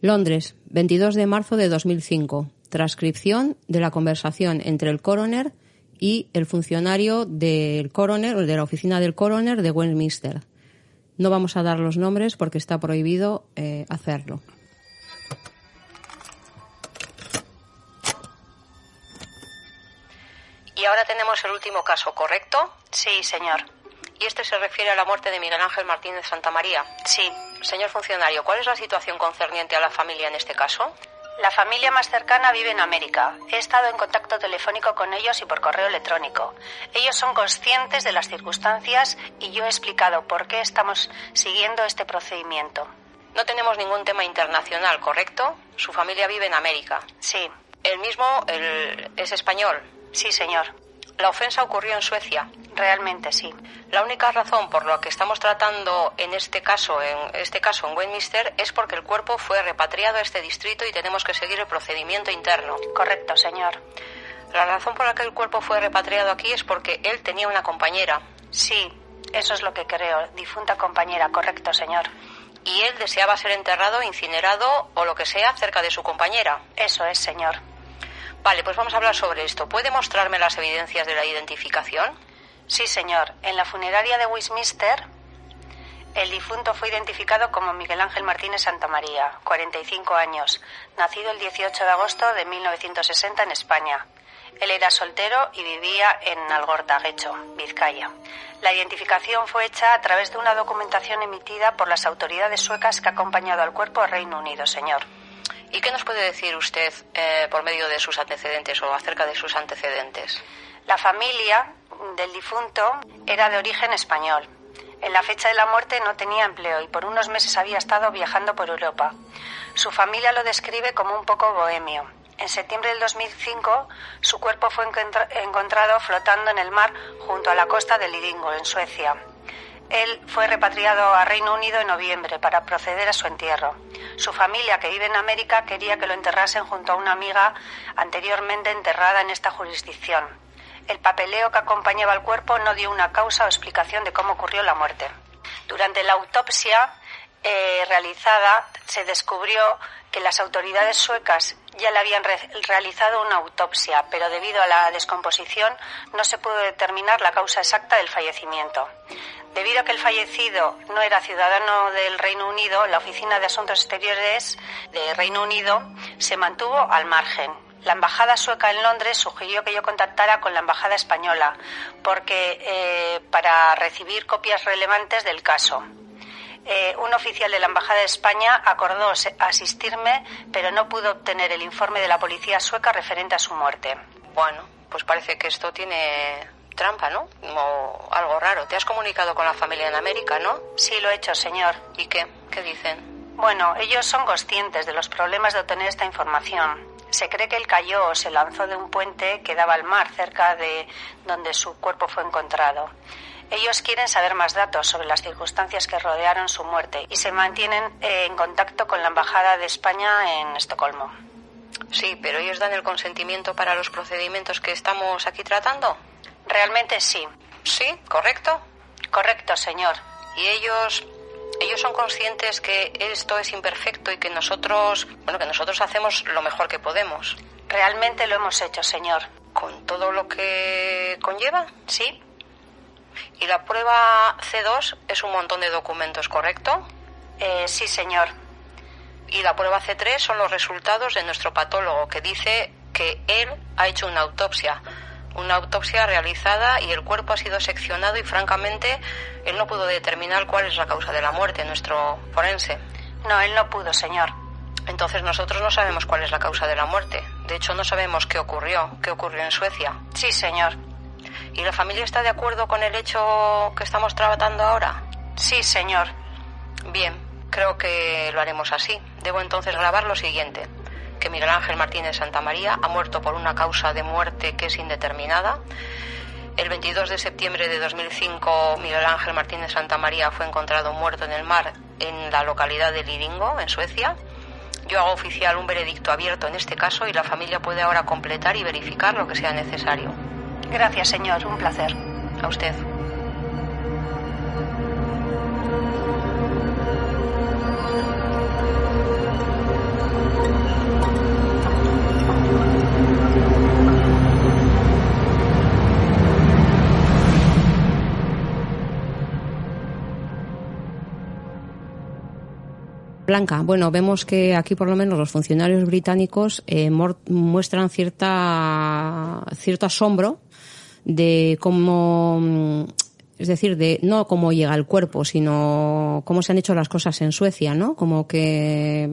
Londres, 22 de marzo de 2005. Transcripción de la conversación entre el coroner y el funcionario del coroner, o de la oficina del coroner de Westminster. No vamos a dar los nombres porque está prohibido hacerlo. Y ahora tenemos el último caso, ¿correcto? Sí, señor. Y este se refiere a la muerte de Miguel Ángel Martínez Santamaría. Sí. Señor funcionario, ¿cuál es la situación concerniente a la familia en este caso? La familia más cercana vive en América. He estado en contacto telefónico con ellos y por correo electrónico. Ellos son conscientes de las circunstancias y yo he explicado por qué estamos siguiendo este procedimiento. No tenemos ningún tema internacional, ¿correcto? Su familia vive en América. Sí. ¿El mismo es español? Sí, señor. ¿La ofensa ocurrió en Suecia? Realmente sí. La única razón por la que estamos tratando en este caso en Westminster es porque el cuerpo fue repatriado a este distrito y tenemos que seguir el procedimiento interno. Correcto, señor. La razón por la que el cuerpo fue repatriado aquí es porque él tenía una compañera. Sí, eso es lo que creo. Difunta compañera, correcto, señor. Y él deseaba ser enterrado, incinerado o lo que sea cerca de su compañera. Eso es, señor. Vale, pues vamos a hablar sobre esto. ¿Puede mostrarme las evidencias de la identificación? Sí, señor. En la funeraria de Westminster, el difunto fue identificado como Miguel Ángel Martínez Santamaría, 45 años, nacido el 18 de agosto de 1960 en España. Él era soltero y vivía en Algortaguecho, Vizcaya. La identificación fue hecha a través de una documentación emitida por las autoridades suecas que ha acompañado al cuerpo al Reino Unido, señor. ¿Y qué nos puede decir usted por medio de sus antecedentes o acerca de sus antecedentes? La familia del difunto era de origen español. En la fecha de la muerte no tenía empleo y por unos meses había estado viajando por Europa. Su familia lo describe como un poco bohemio. En septiembre del 2005, su cuerpo fue encontrado flotando en el mar junto a la costa de Lidingö, en Suecia. Él fue repatriado a Reino Unido en noviembre para proceder a su entierro. Su familia, que vive en América, quería que lo enterrasen junto a una amiga anteriormente enterrada en esta jurisdicción. El papeleo que acompañaba al cuerpo no dio una causa o explicación de cómo ocurrió la muerte. Durante la autopsia realizada, se descubrió que las autoridades suecas ya le habían realizado una autopsia, pero debido a la descomposición no se pudo determinar la causa exacta del fallecimiento. Debido a que el fallecido no era ciudadano del Reino Unido, la Oficina de Asuntos Exteriores de Reino Unido se mantuvo al margen. La embajada sueca en Londres sugirió que yo contactara con la embajada española para recibir copias relevantes del caso. Un oficial de la embajada de España acordó asistirme, pero no pudo obtener el informe de la policía sueca referente a su muerte. Bueno, pues parece que esto tiene trampa, ¿no? O algo raro. ¿Te has comunicado con la familia en América, no? Sí, lo he hecho, señor. ¿Y qué? ¿Qué dicen? Bueno, ellos son conscientes de los problemas de obtener esta información. Se cree que él cayó o se lanzó de un puente que daba al mar cerca de donde su cuerpo fue encontrado. Ellos quieren saber más datos sobre las circunstancias que rodearon su muerte y se mantienen en contacto con la Embajada de España en Estocolmo. Sí, pero ellos dan el consentimiento para los procedimientos que estamos aquí tratando. Realmente sí. ¿Sí? ¿Correcto? Correcto, señor. ¿Y ellos son conscientes que esto es imperfecto y que nosotros hacemos lo mejor que podemos? Realmente lo hemos hecho, señor. ¿Con todo lo que conlleva? Sí. ¿Y la prueba C2 es un montón de documentos, correcto? Sí, señor. Y la prueba C3 son los resultados de nuestro patólogo, que dice que él ha hecho una autopsia realizada y el cuerpo ha sido seccionado y francamente él no pudo determinar cuál es la causa de la muerte, nuestro forense. No, él no pudo, señor. Entonces nosotros no sabemos cuál es la causa de la muerte. De hecho, no sabemos qué ocurrió en Suecia. Sí, señor. ¿Y la familia está de acuerdo con el hecho que estamos tratando ahora? Sí, señor. Bien, creo que lo haremos así. Debo entonces grabar lo siguiente: que Miguel Ángel Martínez Santamaría ha muerto por una causa de muerte que es indeterminada. El 22 de septiembre de 2005, Miguel Ángel Martínez Santamaría fue encontrado muerto en el mar en la localidad de Lidingö, en Suecia. Yo hago oficial un veredicto abierto en este caso y la familia puede ahora completar y verificar lo que sea necesario. Gracias, señor. Un placer. A usted. Blanca, bueno, vemos que aquí por lo menos los funcionarios británicos muestran cierto asombro de cómo, es decir, de no cómo llega el cuerpo, sino cómo se han hecho las cosas en Suecia, ¿no? Como que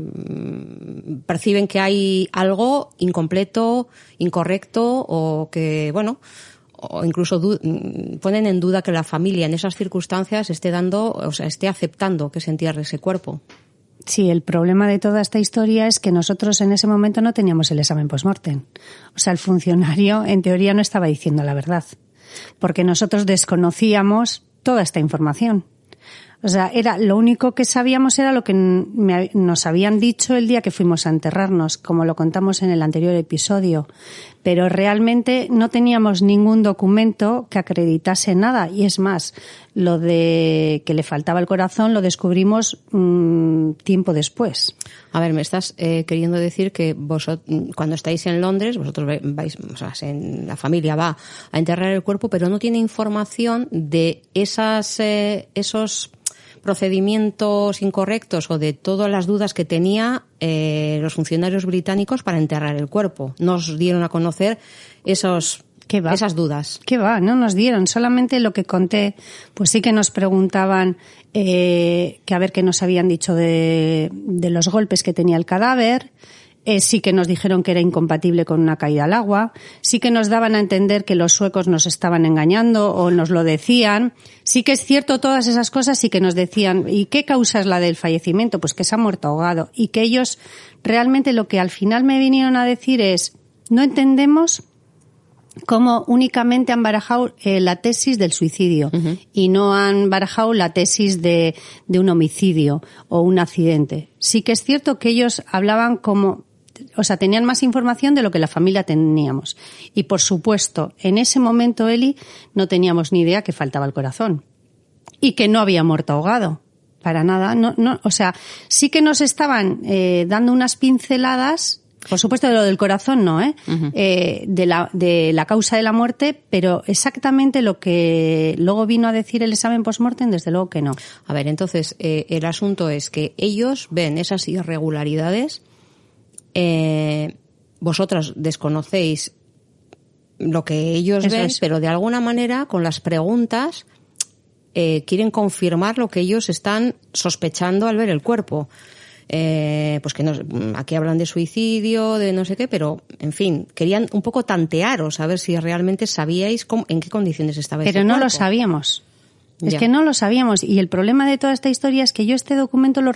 perciben que hay algo incompleto, incorrecto, o que, bueno, o incluso ponen en duda que la familia en esas circunstancias esté aceptando que se entierre ese cuerpo. Sí, el problema de toda esta historia es que nosotros en ese momento no teníamos el examen post-mortem. O sea, el funcionario en teoría no estaba diciendo la verdad, porque nosotros desconocíamos toda esta información. O sea, lo único que sabíamos era lo que nos habían dicho el día que fuimos a enterrarnos, como lo contamos en el anterior episodio. Pero realmente no teníamos ningún documento que acreditase nada. Y es más, lo de que le faltaba el corazón lo descubrimos tiempo después. A ver, me estás queriendo decir que vosotros, cuando estáis en Londres, vosotros vais, o sea, la familia va a enterrar el cuerpo, pero no tiene información de esos procedimientos incorrectos o de todas las dudas que tenía los funcionarios británicos para enterrar el cuerpo. Nos dieron a conocer esas dudas. ¿Qué va? No nos dieron. Solamente lo que conté, pues sí que nos preguntaban que a ver qué nos habían dicho de los golpes que tenía el cadáver. Sí que nos dijeron que era incompatible con una caída al agua, sí que nos daban a entender que los suecos nos estaban engañando o nos lo decían. Sí que es cierto todas esas cosas, sí que nos decían, ¿y qué causa es la del fallecimiento? Pues que se ha muerto ahogado. Y que ellos realmente lo que al final me vinieron a decir es, no entendemos cómo únicamente han barajado la tesis del suicidio y no han barajado la tesis de un homicidio o un accidente. Sí que es cierto que ellos hablaban tenían más información de lo que la familia teníamos. Y por supuesto, en ese momento, Eli, no teníamos ni idea que faltaba el corazón y que no había muerto ahogado. Para nada. Sí que nos estaban dando unas pinceladas. Por supuesto, de lo del corazón no, de la causa de la muerte, pero exactamente lo que luego vino a decir el examen post-mortem, desde luego que no. A ver, entonces, el asunto es que ellos ven esas irregularidades, vosotros desconocéis lo que ellos ven, pero de alguna manera, con las preguntas, quieren confirmar lo que ellos están sospechando al ver el cuerpo. Pues que aquí hablan de suicidio, de no sé qué, pero en fin, querían un poco tantearos a ver si realmente sabíais en qué condiciones estaba ese cuerpo. Pero no lo sabíamos. Es que no lo sabíamos. Y el problema de toda esta historia es que yo este documento que lo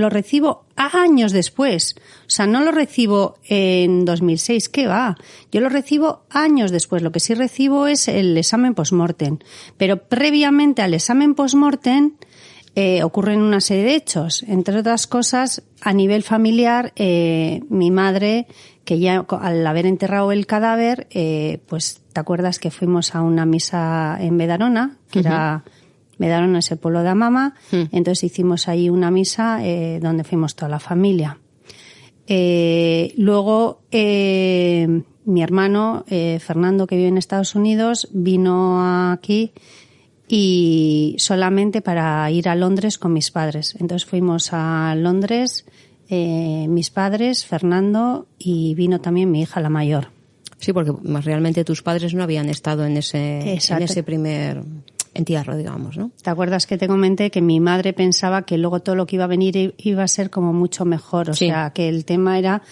recibo años después. O sea, no lo recibo en 2006, ¿qué va? Yo lo recibo años después. Lo que sí recibo es el examen post-mortem. Pero previamente al examen post-mortem ocurren una serie de hechos. Entre otras cosas, a nivel familiar, mi madre, que ya al haber enterrado el cadáver, pues te acuerdas que fuimos a una misa en Bedarona, que era Bedarona es el pueblo de Amama, entonces hicimos ahí una misa donde fuimos toda la familia. Luego mi hermano Fernando, que vive en Estados Unidos, vino aquí y solamente para ir a Londres con mis padres. Entonces fuimos a Londres, mis padres, Fernando, y vino también mi hija, la mayor. Sí, porque realmente tus padres no habían estado en ese primer entierro, digamos, ¿no? ¿Te acuerdas que te comenté que mi madre pensaba que luego todo lo que iba a venir iba a ser como mucho mejor? O sea, que el tema era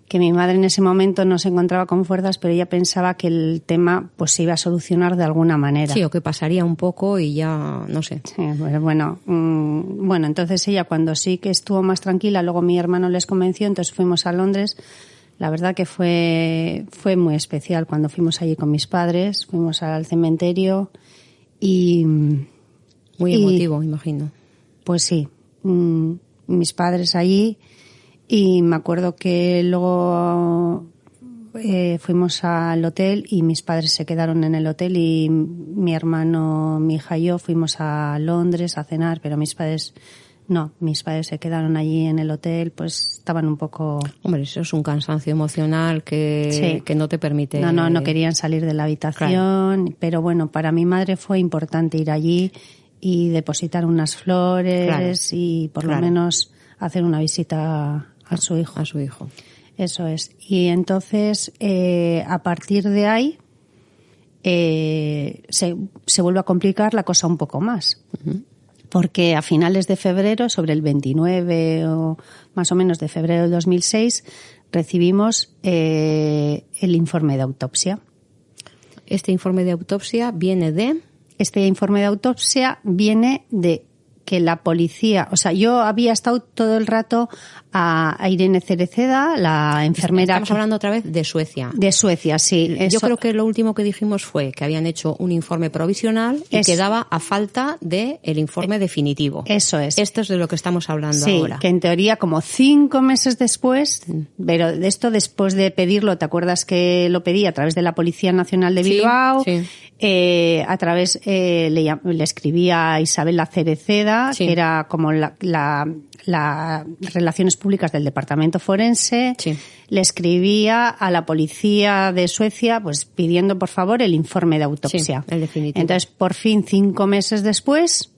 que mi madre en ese momento no se encontraba con fuerzas, pero ella pensaba que el tema pues se iba a solucionar de alguna manera. Sí, o que pasaría un poco y ya, no sé. Sí, bueno, entonces ella cuando sí que estuvo más tranquila, luego mi hermano les convenció, entonces fuimos a Londres. La verdad que fue muy especial cuando fuimos allí con mis padres, fuimos al cementerio y... Muy emotivo, imagino. Pues sí, mis padres allí, y me acuerdo que luego fuimos al hotel y mis padres se quedaron en el hotel y mi hermano, mi hija y yo fuimos a Londres a cenar, pero mis padres se quedaron allí en el hotel, pues estaban un poco... Hombre, eso es un cansancio emocional que no te permite... No querían salir de la habitación, claro. Pero bueno, para mi madre fue importante ir allí y depositar unas flores, Claro, y por claro. lo menos hacer una visita a su hijo. A su hijo. Eso es. Y entonces, a partir de ahí, se vuelve a complicar la cosa un poco más. Uh-huh. Porque a finales de febrero, sobre el 29 o más o menos de febrero del 2006, recibimos el informe de autopsia. Este informe de autopsia viene de... Este informe de autopsia viene de que la policía, o sea, yo había estado todo el rato a Irene Cereceda, la enfermera. Estamos hablando otra vez de Suecia. De Suecia, sí. Yo creo que lo último que dijimos fue que habían hecho un informe provisional y quedaba a falta de el informe definitivo. Eso es. Esto es de lo que estamos hablando ahora. Sí, que en teoría como 5 meses después, pero de esto después de pedirlo, ¿te acuerdas que lo pedí a través de la Policía Nacional de Bilbao? Sí. A través, le escribí a Isabel Cereceda, Sí. que era como la Relaciones Públicas del Departamento Forense. Sí. Le escribía a la policía de Suecia, pues pidiendo por favor el informe de autopsia. Sí, el definitivo. Entonces, por fin, 5 meses después,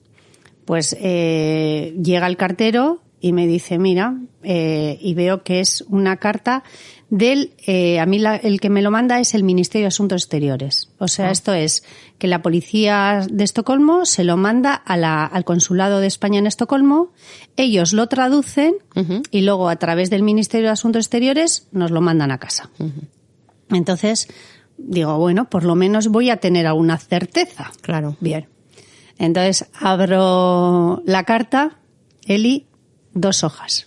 pues llega el cartero y me dice, mira, y veo que es una carta del, a mí el que me lo manda es el Ministerio de Asuntos Exteriores. O sea, esto es que la policía de Estocolmo se lo manda al Consulado de España en Estocolmo, ellos lo traducen Uh-huh. y luego a través del Ministerio de Asuntos Exteriores nos lo mandan a casa. Uh-huh. Entonces, digo, bueno, por lo menos voy a tener alguna certeza. Claro. Bien. Entonces abro la carta, Eli, 2 hojas.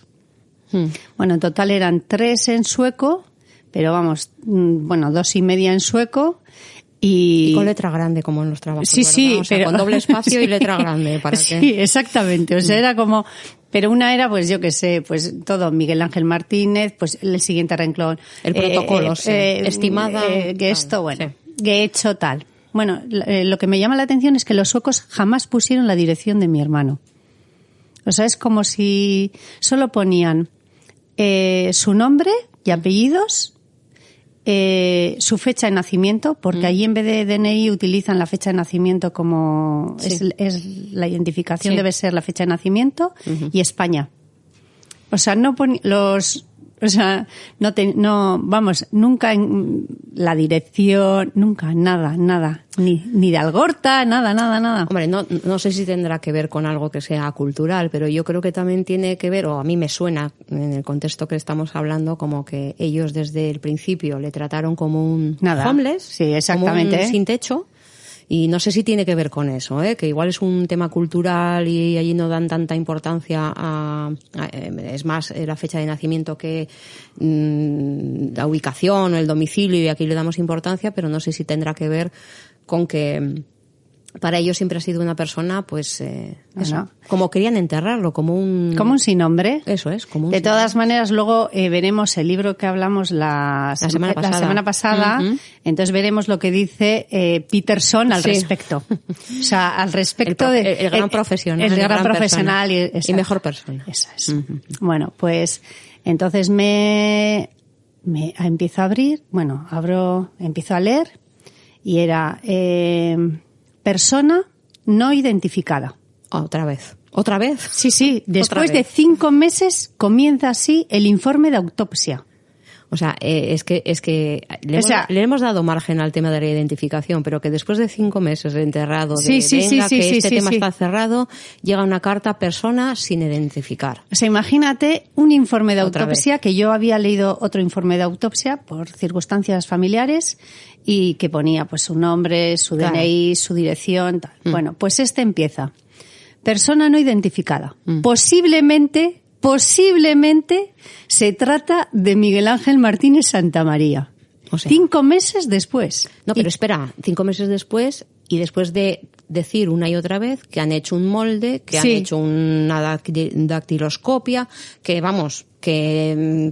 Bueno, en total eran 3 en sueco, pero vamos, 2 y media en sueco. Y con letra grande, como en los trabajos. Sí, ¿verdad? sí, o sea, pero con doble espacio y letra grande. ¿Para sí, qué? exactamente. O sea, era como, pero una era, pues yo qué sé, pues todo Miguel Ángel Martínez, pues el siguiente renglón. El protocolo, sí. Estimada. Que esto, bueno, sí. que he hecho tal. Bueno, lo que me llama la atención es que los suecos jamás pusieron la dirección de mi hermano. O sea, es como si solo ponían su nombre y apellidos, su fecha de nacimiento, porque allí en vez de DNI utilizan la fecha de nacimiento como Sí. es la identificación, Sí. debe ser la fecha de nacimiento, Uh-huh. y España. O sea, no vamos, nunca en la dirección, nunca, nada, ni de Algorta, nada. Hombre, no sé si tendrá que ver con algo que sea cultural, pero yo creo que también tiene que ver, o a mí me suena, en el contexto que estamos hablando, como que ellos desde el principio le trataron como un Nada. homeless, Sí, exactamente, como un sin techo. Y no sé si tiene que ver con eso, que igual es un tema cultural y allí no dan tanta importancia es más la fecha de nacimiento que la ubicación o el domicilio, y aquí le damos importancia, pero no sé si tendrá que ver con que para ellos siempre ha sido una persona, pues, eso, como querían enterrarlo, como un sin nombre. Eso es, como un De sin todas maneras, luego veremos el libro que hablamos la semana pasada. Uh-huh. Entonces veremos lo que dice Peterson al Sí. respecto. O sea, al respecto el gran profesional. El gran profesional y mejor persona. Eso es. Uh-huh. Bueno, pues entonces me empiezo a abrir, empiezo a leer y era persona no identificada. ¿Otra vez? Sí. Después de 5 meses comienza así el informe de autopsia. O sea, es que le hemos dado margen al tema de la identificación, pero que después de 5 meses de enterrado, que este tema está cerrado, llega una carta persona sin identificar. O sea, imagínate un informe de Otra autopsia, vez. que yo había leído otro informe de autopsia por circunstancias familiares y que ponía pues su nombre, su Claro. DNI, su dirección, tal. Bueno, pues este empieza. Persona no identificada. Posiblemente se trata de Miguel Ángel Martínez Santamaría. O sea, 5 meses después. no, pero espera, 5 meses después, y después de decir una y otra vez que han hecho un molde, que Sí. han hecho una dactiloscopia, que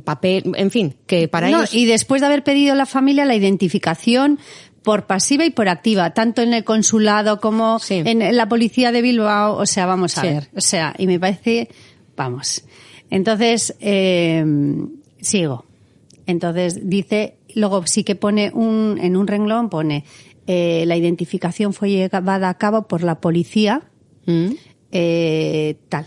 papel, en fin, que para ellos... Y después de haber pedido a la familia la identificación por pasiva y por activa, tanto en el consulado como Sí. en la policía de Bilbao, o sea, vamos a Sí. ver, o sea, y me parece, vamos. Entonces, sigo. Entonces dice, luego sí que pone en un renglón pone, la identificación fue llevada a cabo por la policía tal.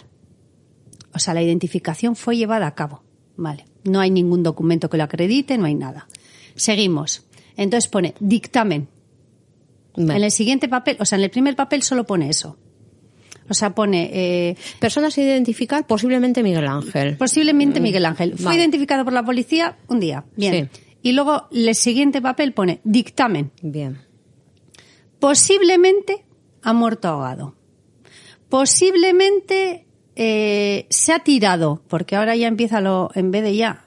O sea, la identificación fue llevada a cabo. Vale. No hay ningún documento que lo acredite, no hay nada. Seguimos. Entonces pone dictamen. Vale. En el siguiente papel, o sea, en el primer papel solo pone eso. O sea, pone... personas a identificar, posiblemente Miguel Ángel. Posiblemente Miguel Ángel. Fue identificado por la policía un día. Bien. Sí. Y luego el siguiente papel pone dictamen. Bien. Posiblemente ha muerto ahogado. Posiblemente se ha tirado, porque ahora ya empieza en vez de ya...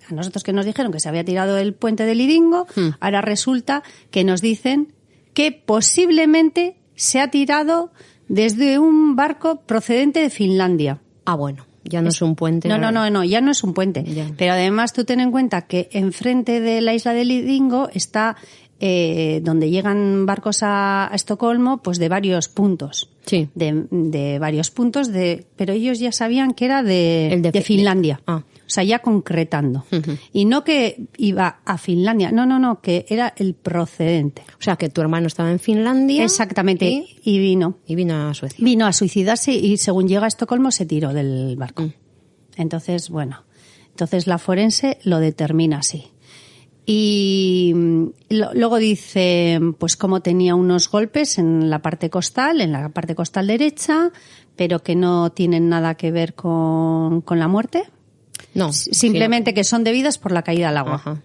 A nosotros que nos dijeron que se había tirado del puente del Iringo, ahora resulta que nos dicen que posiblemente se ha tirado desde un barco procedente de Finlandia. Ah, bueno, ya no es un puente. No, ya no es un puente. Ya. Pero además tú ten en cuenta que enfrente de la isla del Iringo está donde llegan barcos a Estocolmo, pues de varios puntos. Sí. De varios puntos, pero ellos ya sabían que era de Finlandia. Ah. O sea, ya concretando. Y no que iba a Finlandia. No, que era el procedente. O sea, que tu hermano estaba en Finlandia. Exactamente. Y vino. Y vino a Suecia. Vino a suicidarse y según llega a Estocolmo se tiró del barco. Entonces, bueno. Entonces la forense lo determina así. Y luego dice, pues cómo tenía unos golpes en la parte costal derecha, pero que no tienen nada que ver con la muerte. No. Simplemente que son debidas por la caída al agua. Ajá.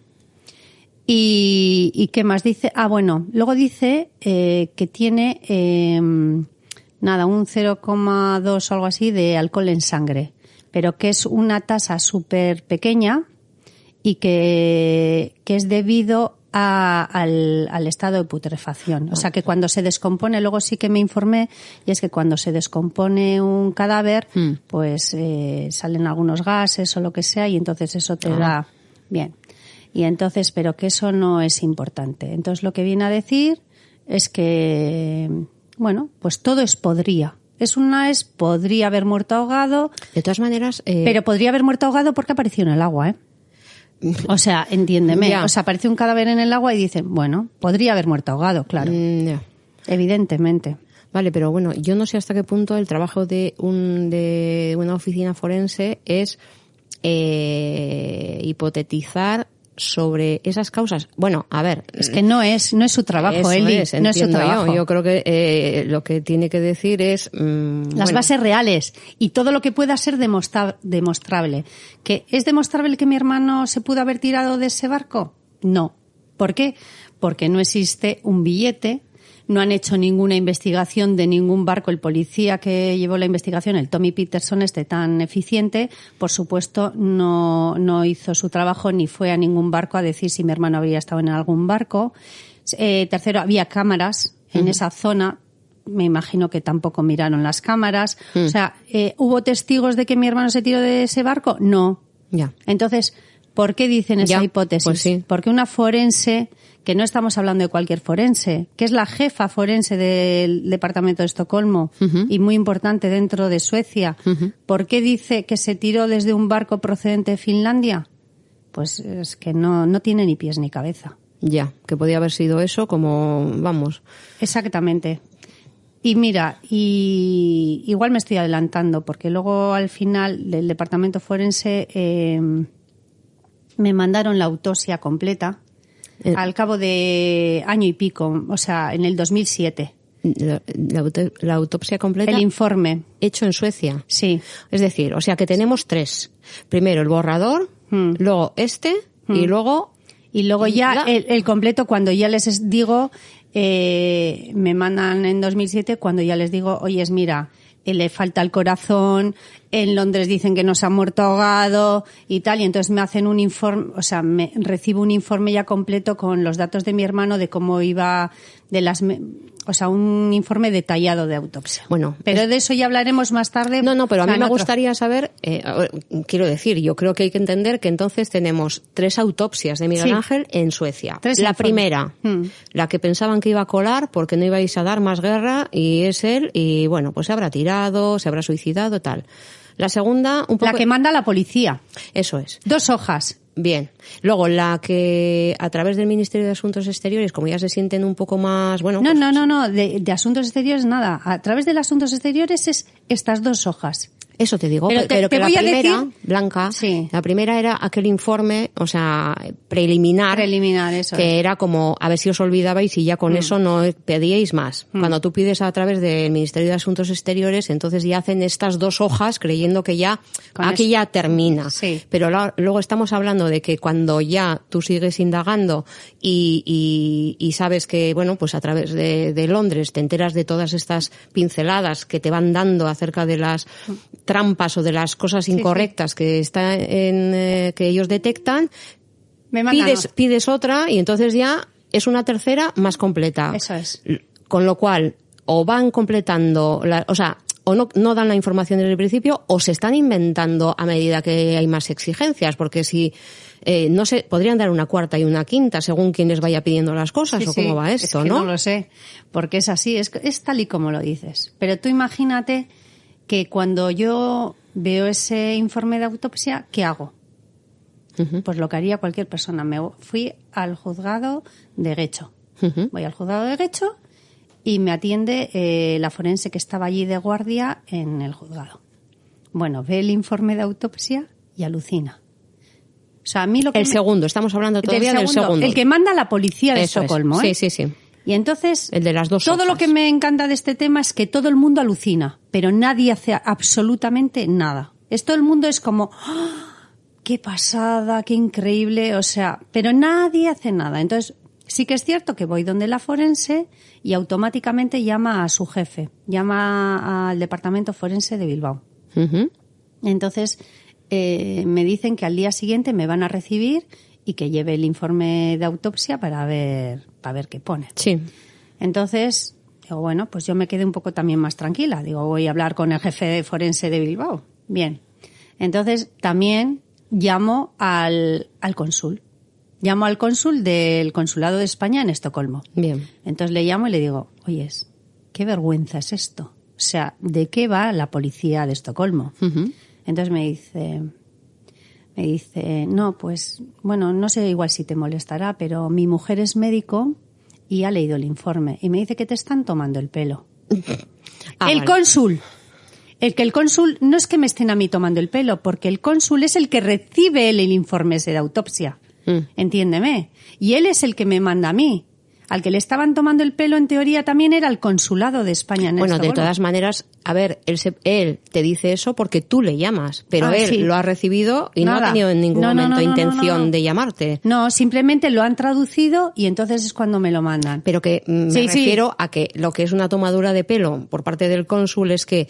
¿Y qué más dice? Ah, bueno, luego dice que tiene un 0,2 o algo así de alcohol en sangre, pero que es una tasa súper pequeña y que es debido al estado de putrefacción. O sea, que cuando se descompone, luego sí que me informé, y es que cuando se descompone un cadáver, pues salen algunos gases o lo que sea, y entonces eso te da... Bien. Y entonces, pero que eso no es importante. Entonces lo que viene a decir es que, bueno, pues todo es podría. Podría haber muerto ahogado. De todas maneras... Pero podría haber muerto ahogado porque apareció en el agua, ¿eh? O sea, entiéndeme. Ya. O sea, aparece un cadáver en el agua y dicen, bueno, podría haber muerto ahogado, claro. Ya. Evidentemente. Vale, pero bueno, yo no sé hasta qué punto el trabajo de una oficina forense es hipotetizar sobre esas causas. Bueno, a ver. Es que no es su trabajo, Eli. No es su trabajo. Yo creo que lo que tiene que decir es... las bases reales y todo lo que pueda ser demostrable. ¿Que es demostrable que mi hermano se pudo haber tirado de ese barco? No. ¿Por qué? Porque no existe un billete. No han hecho ninguna investigación de ningún barco. El policía que llevó la investigación, el Tommy Peterson, tan eficiente, por supuesto, no hizo su trabajo ni fue a ningún barco a decir si mi hermano habría estado en algún barco. Tercero, había cámaras en esa zona. Me imagino que tampoco miraron las cámaras. O sea, ¿hubo testigos de que mi hermano se tiró de ese barco? No. Ya. Entonces, ¿por qué dicen esa hipótesis? Pues sí. Porque una forense, que no estamos hablando de cualquier forense, que es la jefa forense del departamento de Estocolmo y muy importante dentro de Suecia, ¿por qué dice que se tiró desde un barco procedente de Finlandia? Pues es que no tiene ni pies ni cabeza. Ya, que podía haber sido eso como, vamos. Exactamente. Y mira, igual me estoy adelantando, porque luego al final del departamento forense me mandaron la autopsia completa al cabo de año y pico, o sea, en el 2007. La autopsia completa. El informe. Hecho en Suecia. Sí. Es decir, o sea que tenemos 3. Primero el borrador, luego y luego... Y luego ya el completo, cuando ya les digo, me mandan en 2007, cuando ya les digo, oyes, mira, le falta el corazón, en Londres dicen que no se ha muerto ahogado y tal, y entonces me hacen un informe, o sea, recibo un informe ya completo con los datos de mi hermano de cómo iba, o sea, un informe detallado de autopsia. Bueno, pero de eso ya hablaremos más tarde. No, pero a mí me gustaría saber, quiero decir, yo creo que hay que entender que entonces tenemos 3 autopsias de Miguel Ángel en Suecia. La primera, la que pensaban que iba a colar porque no ibais a dar más guerra, y es él, y bueno, pues se habrá tirado, se habrá suicidado, tal. La segunda, un poco... La que manda la policía. Eso es. 2 hojas. Bien. Luego, la que a través del Ministerio de Asuntos Exteriores, como ya se sienten un poco más, bueno... No, de Asuntos Exteriores nada. A través del Asuntos Exteriores es estas 2 hojas. Eso te digo, pero que la primera, Blanca, la primera era aquel informe, o sea, preliminar, eso que era como a ver si os olvidabais y ya con eso no pedíais más. Cuando tú pides a través del Ministerio de Asuntos Exteriores, entonces ya hacen estas 2 hojas creyendo que ya aquí ya termina. Sí. Pero luego estamos hablando de que cuando ya tú sigues indagando y sabes que, bueno, pues a través de Londres te enteras de todas estas pinceladas que te van dando acerca de las trampas o de las cosas incorrectas que están que ellos detectan, pides otra y entonces ya es una tercera más completa. Eso es. Con lo cual, o van completando, o no dan la información desde el principio, o se están inventando a medida que hay más exigencias, porque si no sé, podrían dar una cuarta y una quinta según quien les vaya pidiendo las cosas, o cómo va esto, es que ¿no? No lo sé, porque es así, es tal y como lo dices. Pero tú imagínate que cuando yo veo ese informe de autopsia, ¿qué hago? Pues lo que haría cualquier persona. Me fui al juzgado de Guecho. Voy al juzgado de Guecho y me atiende la forense que estaba allí de guardia en el juzgado. Bueno, ve el informe de autopsia y alucina. O sea, a mí lo que segundo, estamos hablando todavía del segundo. El que manda la policía de Estocolmo, ¿eh? Sí. Y entonces, el de las 2 todo hojas. lo que me encanta de este tema es que todo el mundo alucina, pero nadie hace absolutamente nada. Todo el mundo es como, ¡oh, qué pasada, qué increíble! O sea, pero nadie hace nada. Entonces, sí que es cierto que voy donde la forense y automáticamente llama a su jefe, llama al departamento forense de Bilbao. Entonces, me dicen que al día siguiente me van a recibir y que lleve el informe de autopsia para ver qué pone. Sí. Entonces, digo, bueno, pues yo me quedé un poco también más tranquila. Digo, voy a hablar con el jefe forense de Bilbao. Bien. Entonces, también llamo al cónsul. Llamo al cónsul del Consulado de España en Estocolmo. Bien. Entonces le llamo y le digo, oyes, qué vergüenza es esto. O sea, ¿de qué va la policía de Estocolmo? Entonces me dice, no, pues, bueno, no sé igual si te molestará, pero mi mujer es médico y ha leído el informe. Y me dice que te están tomando el pelo. El cónsul. El cónsul no es que me estén a mí tomando el pelo, porque el cónsul es el que recibe el informe ese de autopsia. Entiéndeme. Y él es el que me manda a mí. Al que le estaban tomando el pelo, en teoría, también era el Consulado de España en Estocolmo. Bueno, de todas maneras, a ver, él te dice eso porque tú le llamas, pero él lo ha recibido y no ha tenido en ningún momento intención de llamarte. No, simplemente lo han traducido y entonces es cuando me lo mandan. Pero que me refiero a que lo que es una tomadura de pelo por parte del cónsul es que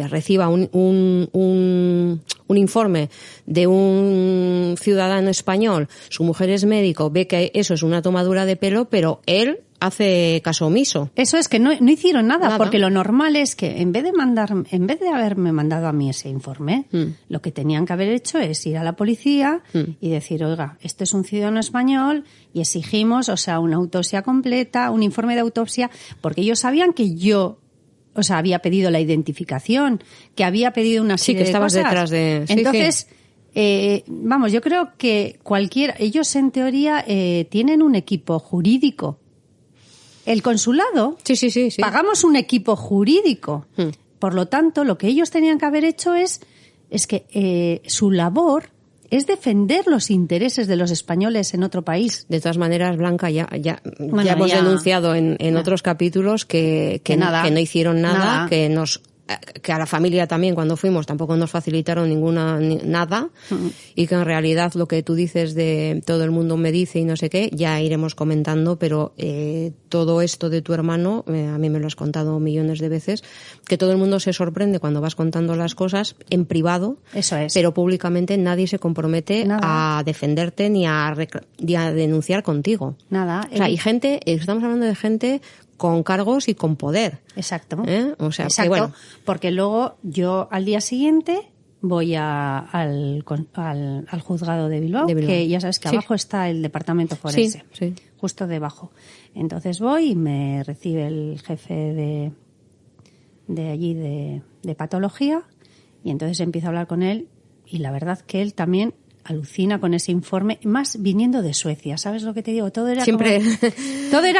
reciba un informe de un ciudadano español, su mujer es médico, ve que eso es una tomadura de pelo, pero él hace caso omiso. Eso es que no hicieron nada, porque lo normal es que en vez de haberme mandado a mí ese informe, lo que tenían que haber hecho es ir a la policía y decir, oiga, este es un ciudadano español y exigimos, o sea, una autopsia completa, un informe de autopsia, porque ellos sabían que yo, o sea, había pedido la identificación, que había pedido una serie de cosas. Sí, que estabas detrás de... Entonces, vamos, yo creo que ellos en teoría tienen un equipo jurídico. El consulado, sí. pagamos un equipo jurídico. Por lo tanto, lo que ellos tenían que haber hecho es que su labor es defender los intereses de los españoles en otro país. De todas maneras, Blanca, ya hemos denunciado en otros capítulos que no hicieron nada, que a la familia también cuando fuimos tampoco nos facilitaron nada y que en realidad lo que tú dices de todo el mundo me dice y no sé qué, ya iremos comentando, pero todo esto de tu hermano, a mí me lo has contado millones de veces, que todo el mundo se sorprende cuando vas contando las cosas en privado, eso es, pero públicamente nadie se compromete a defenderte ni a denunciar contigo. Nada. O sea, hay gente, estamos hablando de gente con cargos y con poder. Exacto. O sea, exacto, que bueno. Porque luego yo al día siguiente voy al juzgado de Bilbao, que ya sabes que abajo está el departamento forense, justo debajo. Entonces voy y me recibe el jefe de allí de patología y entonces empiezo a hablar con él y la verdad que él también alucina con ese informe, más viniendo de Suecia, ¿sabes lo que te digo? Todo era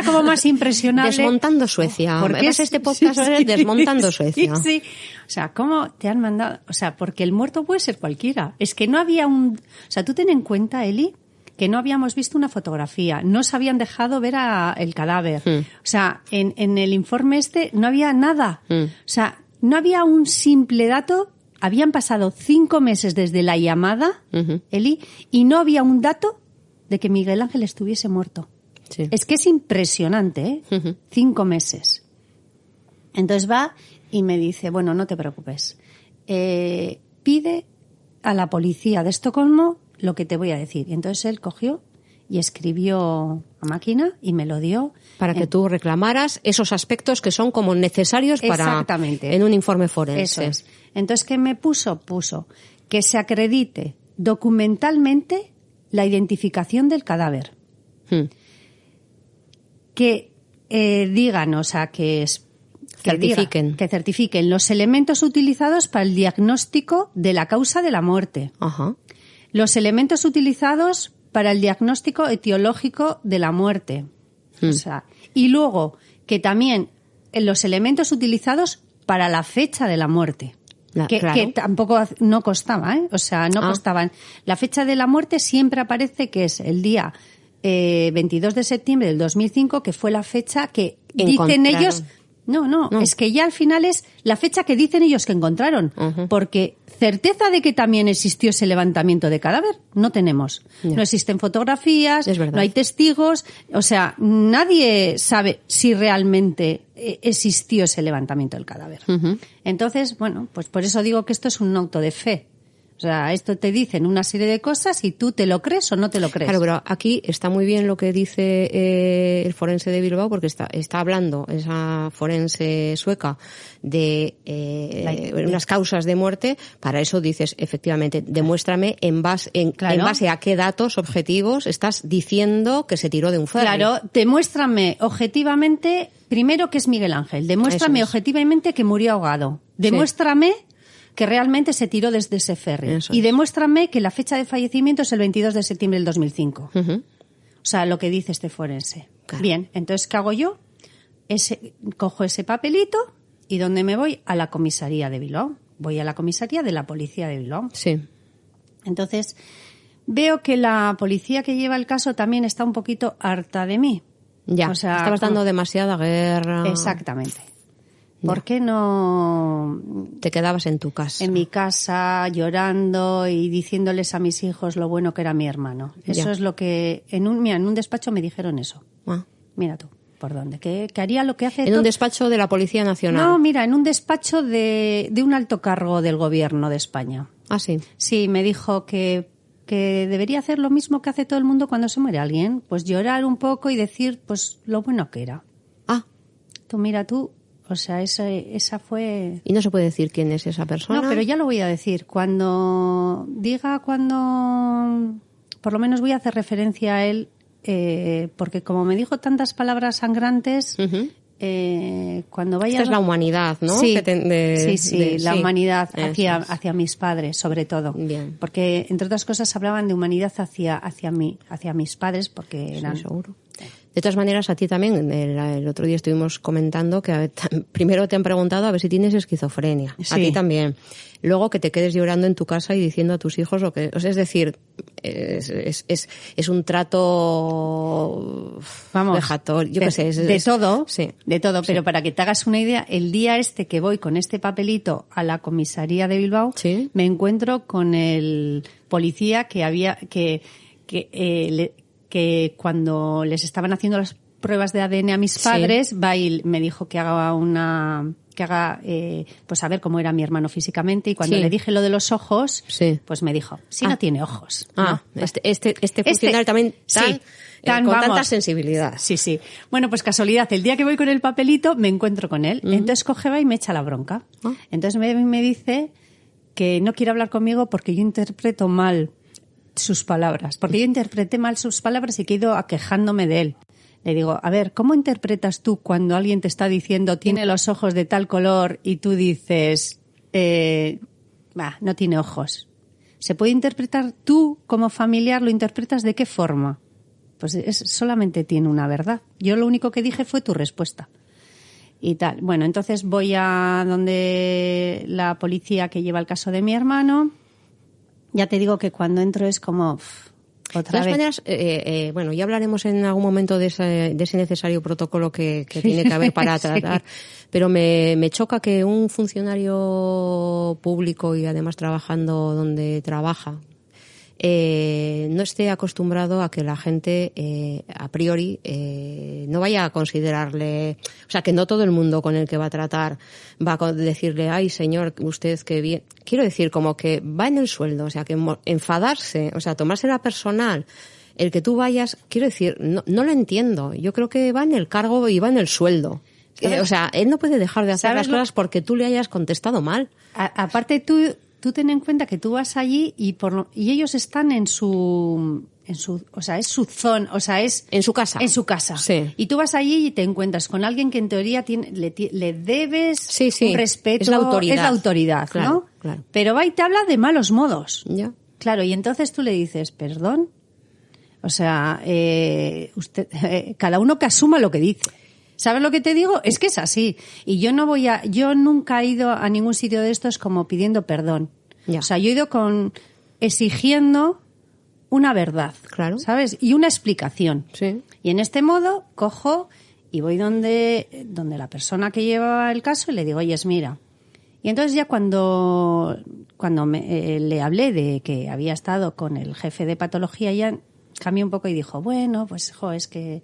como más impresionante. Desmontando Suecia. Porque este podcast desmontando Suecia. Sí. O sea, ¿cómo te han mandado? O sea, porque el muerto puede ser cualquiera. Es que no había o sea, tú ten en cuenta, Eli, que no habíamos visto una fotografía, no se habían dejado ver el cadáver. O sea, en el informe no había nada. O sea, no había un simple dato. Habían pasado 5 meses desde la llamada, Eli, y no había un dato de que Miguel Ángel estuviese muerto. Sí. Es que es impresionante, ¿eh? 5 meses. Entonces va y me dice, bueno, no te preocupes. Pide a la policía de Estocolmo lo que te voy a decir. Y entonces él cogió y escribió a máquina y me lo dio. Para que tú reclamaras esos aspectos que son como necesarios en un informe forense. Eso es. Entonces, ¿qué me puso? Puso que se acredite documentalmente la identificación del cadáver. Que digan, o sea, que certifiquen los elementos utilizados para el diagnóstico de la causa de la muerte. Ajá. Los elementos utilizados para el diagnóstico etiológico de la muerte. O sea, y luego que también los elementos utilizados para la fecha de la muerte. Que tampoco no costaba, ¿eh? O sea, no costaban. La fecha de la muerte siempre aparece que es el día 22 de septiembre del 2005, que fue la fecha que dicen ellos. No, es que ya al final es la fecha que dicen ellos que encontraron, porque certeza de que también existió ese levantamiento de cadáver no tenemos. No existen fotografías, no hay testigos, o sea, nadie sabe si realmente existió ese levantamiento del cadáver. Entonces, bueno, pues por eso digo que esto es un auto de fe. O sea, esto te dicen una serie de cosas y tú te lo crees o no te lo crees. Claro, pero aquí está muy bien lo que dice el forense de Bilbao, porque está hablando esa forense sueca de unas causas de muerte. Para eso dices, efectivamente, demuéstrame en base a qué datos objetivos estás diciendo que se tiró de un ferry. Claro, demuéstrame objetivamente, primero que es Miguel Ángel, demuéstrame objetivamente que murió ahogado, demuéstrame que realmente se tiró desde ese ferry. Y demuéstrame que la fecha de fallecimiento es el 22 de septiembre del 2005. O sea, lo que dice este forense. Claro. Bien, entonces, ¿qué hago yo? Cojo ese papelito y ¿dónde me voy? A la comisaría de Bilbao. Voy a la comisaría de la policía de Bilbao. Sí. Entonces, veo que la policía que lleva el caso también está un poquito harta de mí. Ya, o sea, estabas dando demasiada guerra. Exactamente. ¿Por qué no te quedabas en tu casa? En mi casa, llorando y diciéndoles a mis hijos lo bueno que era mi hermano. Eso es lo que en un despacho me dijeron eso. Mira tú, ¿por dónde? Que haría lo que hace... ¿En un despacho de la Policía Nacional? No, mira, en un despacho de un alto cargo del gobierno de España. Ah, sí. Sí, me dijo que debería hacer lo mismo que hace todo el mundo cuando se muere alguien. Pues llorar un poco y decir, pues, lo bueno que era. Mira tú... O sea, esa fue... ¿Y no se puede decir quién es esa persona? No, pero ya lo voy a decir. Por lo menos voy a hacer referencia a él, porque como me dijo tantas palabras sangrantes, cuando vaya... Esta es la humanidad, ¿no? Sí, la humanidad hacia mis padres, sobre todo. Bien. Porque, entre otras cosas, hablaban de humanidad hacia mis padres, porque eran... Sí, seguro. De todas maneras, a ti también, el otro día estuvimos comentando que primero te han preguntado a ver si tienes esquizofrenia. Sí. A ti también. Luego que te quedes llorando en tu casa y diciendo a tus hijos lo que... O sea, es decir, es un trato... Vamos, vejatorio, yo qué sé. De todo, sí. De todo. Pero para que te hagas una idea, el día que voy con este papelito a la comisaría de Bilbao, ¿sí? Me encuentro con el policía que cuando les estaban haciendo las pruebas de ADN a mis padres, va y me dijo que haga pues a ver cómo era mi hermano físicamente, y cuando le dije lo de los ojos, pues me dijo, no tiene ojos. ¿No? Este funcionario también con tanta sensibilidad. Sí. Bueno, pues casualidad, el día que voy con el papelito me encuentro con él, entonces coge, va y me echa la bronca. Entonces me dice que no quiere hablar conmigo porque yo interpreto mal sus palabras, porque yo interpreté mal sus palabras y que he ido quejándome de él. Le digo, a ver, ¿cómo interpretas tú cuando alguien te está diciendo tiene los ojos de tal color y tú dices, no tiene ojos? se puede interpretar, tú como familiar lo interpretas ¿de qué forma? Pues solamente tiene una verdad. Yo lo único que dije fue tu respuesta. Y tal. Bueno, entonces voy a donde la policía que lleva el caso de mi hermano. Ya te digo que cuando entro es como otra vez. De todas maneras, bueno, ya hablaremos en algún momento de ese necesario protocolo que tiene que haber para tratar, sí. Pero me choca que un funcionario público y además trabajando donde trabaja, no esté acostumbrado a que la gente a priori no vaya a considerarle, o sea, que no todo el mundo con el que va a tratar va a decirle, ay señor, usted qué bien. Quiero decir, como que va en el sueldo, o sea, que enfadarse, o sea, tomársela personal, el que tú vayas, quiero decir, no lo entiendo. Yo creo que va en el cargo y va en el sueldo. O sea, él no puede dejar de hacer las cosas porque tú le hayas contestado mal. Aparte tú ten en cuenta que tú vas allí y ellos están en su, o sea, es su zona, o sea, es en su casa. En su casa. Sí. Y tú vas allí y te encuentras con alguien que en teoría le debes un respeto, es la autoridad, claro, ¿no? Claro. Pero va y te habla de malos modos. Ya. Claro, y entonces tú le dices, "Perdón." O sea, usted cada uno que asuma lo que dice. ¿Sabes lo que te digo? Es que es así. Y yo nunca he ido a ningún sitio de estos como pidiendo perdón. Ya. O sea, yo he ido exigiendo una verdad. Claro. ¿Sabes? Y una explicación. Sí. Y en este modo cojo y voy donde la persona que lleva el caso y le digo, oye, mira. Y entonces ya cuando le hablé de que había estado con el jefe de patología, ya cambió un poco y dijo, bueno, pues, es que...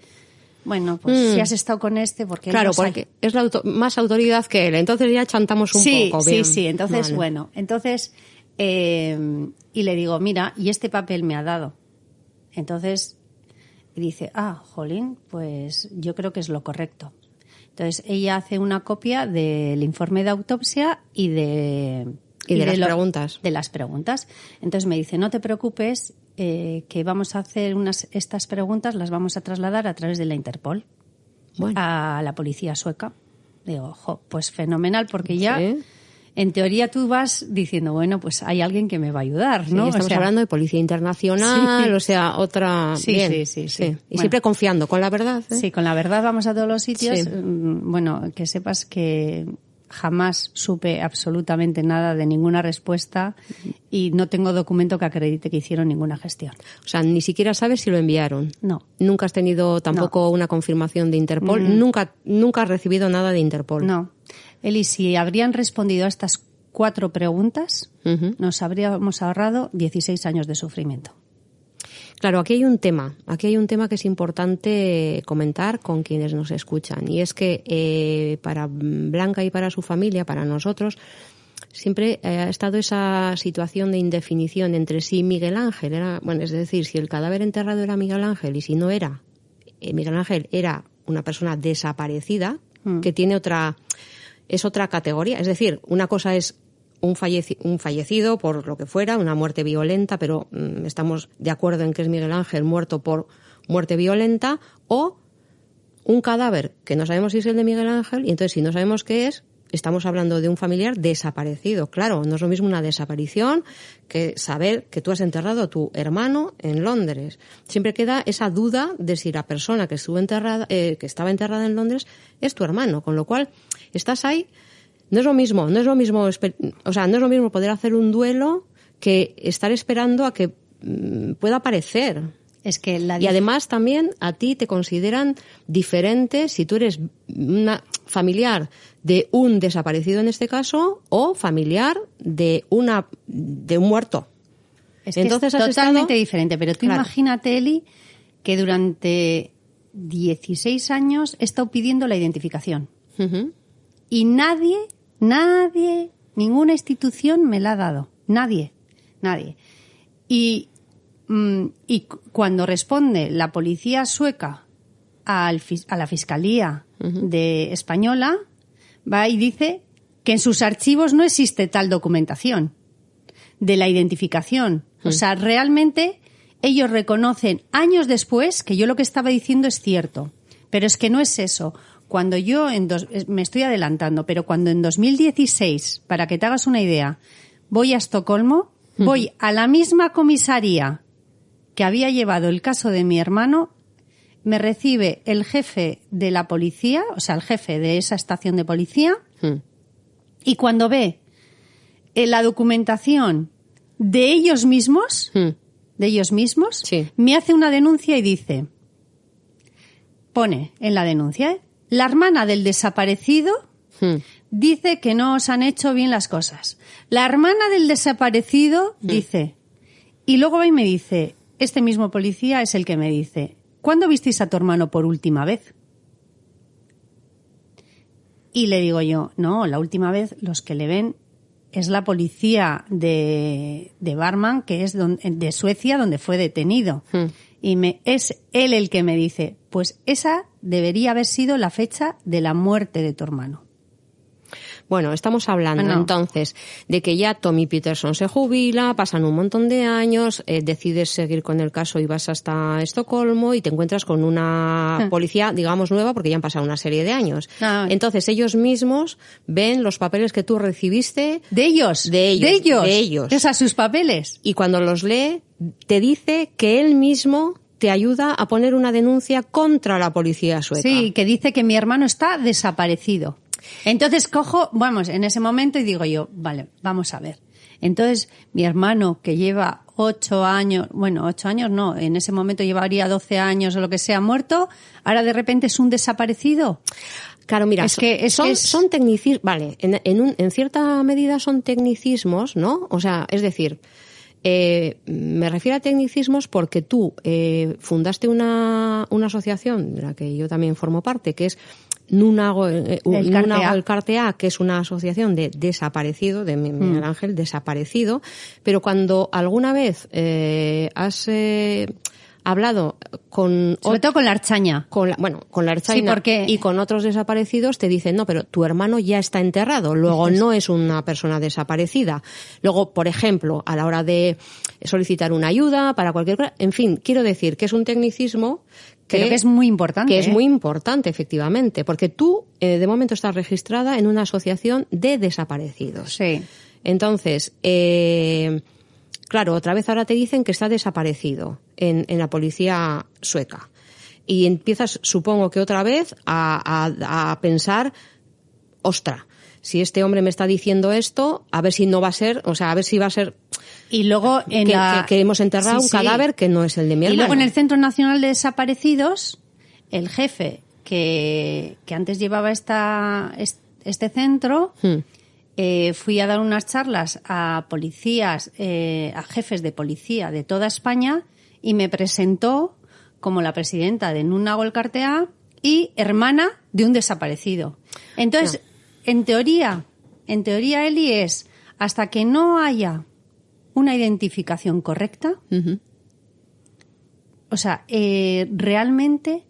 Bueno, pues si has estado con porque... Claro, porque es más autoridad que él. Entonces ya chantamos un poco. Bien. Sí. Entonces, vale. Bueno. Entonces, y le digo, mira, y este papel me ha dado. Entonces, dice, jolín, pues yo creo que es lo correcto. Entonces, ella hace una copia del informe de autopsia y de las preguntas. De las preguntas. Entonces me dice, no te preocupes, que vamos a hacer estas preguntas, las vamos a trasladar a través de la Interpol a la policía sueca. Digo, pues fenomenal, porque ya en teoría tú vas diciendo, bueno, pues hay alguien que me va a ayudar, ¿no? Sí, estamos hablando de policía internacional, o sea, otra... Sí. Y siempre confiando, con la verdad. Sí, con la verdad vamos a todos los sitios. Sí. Bueno, que sepas que jamás supe absolutamente nada de ninguna respuesta y no tengo documento que acredite que hicieron ninguna gestión. O sea, ni siquiera sabes si lo enviaron. No. Nunca has tenido tampoco una confirmación de Interpol. Nunca has recibido nada de Interpol. No. Eli, si habrían respondido a estas 4 preguntas, nos habríamos ahorrado 16 años de sufrimiento. Claro, aquí hay un tema que es importante comentar con quienes nos escuchan, y es que para Blanca y para su familia, para nosotros, siempre ha estado esa situación de indefinición entre si Miguel Ángel era, es decir, si el cadáver enterrado era Miguel Ángel y si no era, Miguel Ángel era una persona desaparecida, que tiene otra categoría, es decir, una cosa es un fallecido por lo que fuera, una muerte violenta, pero estamos de acuerdo en que es Miguel Ángel muerto por muerte violenta, o un cadáver que no sabemos si es el de Miguel Ángel, y entonces si no sabemos qué es, estamos hablando de un familiar desaparecido. Claro, no es lo mismo una desaparición que saber que tú has enterrado a tu hermano en Londres. Siempre queda esa duda de si la persona que estaba enterrada en Londres es tu hermano, con lo cual estás ahí. No es lo mismo, o sea, no es lo mismo poder hacer un duelo que estar esperando a que pueda aparecer. Es que y además también a ti te consideran diferente si tú eres una familiar de un desaparecido en este caso o familiar de un muerto. Es entonces que es totalmente diferente, pero tú imagínate, Eli, que durante 16 años he estado pidiendo la identificación. Y nadie, ninguna institución me la ha dado. Nadie. Y cuando responde la policía sueca a la fiscalía de española, va y dice que en sus archivos no existe tal documentación de la identificación. O sea, realmente ellos reconocen años después que yo lo que estaba diciendo es cierto. Pero es que no es eso. Cuando yo, me estoy adelantando, pero cuando en 2016, para que te hagas una idea, voy a Estocolmo, Voy a la misma comisaría que había llevado el caso de mi hermano, me recibe el jefe de la policía, o sea, el jefe de esa estación de policía, y cuando ve la documentación de ellos mismos, Sí. me hace una denuncia y dice, pone en la denuncia, la hermana del desaparecido dice que no os han hecho bien las cosas. La hermana del desaparecido dice, y luego va y me dice, este mismo policía es el que me dice, ¿cuándo visteis a tu hermano por última vez? Y le digo yo, no, la última vez los que le ven es la policía de Barman, que es de Suecia, donde fue detenido. Y es él el que me dice, pues esa debería haber sido la fecha de la muerte de tu hermano. Bueno, estamos hablando entonces de que ya Tommy Peterson se jubila, pasan un montón de años, decides seguir con el caso y vas hasta Estocolmo y te encuentras con una policía, digamos, nueva, porque ya han pasado una serie de años. Entonces ellos mismos ven los papeles que tú recibiste. ¿De ellos? De ellos. Esas sus papeles. Y cuando los lee, te dice que él mismo te ayuda a poner una denuncia contra la policía sueca. Sí, que dice que mi hermano está desaparecido. Entonces cojo, vamos, en ese momento y digo yo, vale, vamos a ver. Entonces mi hermano que lleva 8 años, bueno, 8 años no, en ese momento llevaría 12 años o lo que sea muerto, ahora de repente es un desaparecido. Claro, mira, son tecnicismos, vale, en cierta medida son tecnicismos, ¿no? O sea, es decir, me refiero a tecnicismos porque tú fundaste una asociación de la que yo también formo parte, que es Nunago el Cartea, que es una asociación de desaparecido, de Miguel Ángel desaparecido, pero cuando alguna vez has hablado con... Sobre todo con la Archaña. Con la Archaña y con otros desaparecidos te dicen, no, pero tu hermano ya está enterrado, luego no es una persona desaparecida. Luego, por ejemplo, a la hora de solicitar una ayuda para cualquier cosa, en fin, quiero decir que es un tecnicismo que es muy importante. Que es muy importante, efectivamente, porque tú, de momento, estás registrada en una asociación de desaparecidos. Sí. Entonces, claro, otra vez ahora te dicen que está desaparecido en la policía sueca. Y empiezas, supongo que otra vez, a pensar, ostra, si este hombre me está diciendo esto, a ver si no va a ser, o sea, a ver si va a ser... Y luego que hemos enterrado un cadáver que no es el de mi hermano. Y luego en el Centro Nacional de Desaparecidos, el jefe que antes llevaba este centro, fui a dar unas charlas a policías, a jefes de policía de toda España y me presentó como la presidenta de Nunago el Cartea y hermana de un desaparecido. Entonces, en teoría, Eli, es hasta que no haya una identificación correcta, o sea, realmente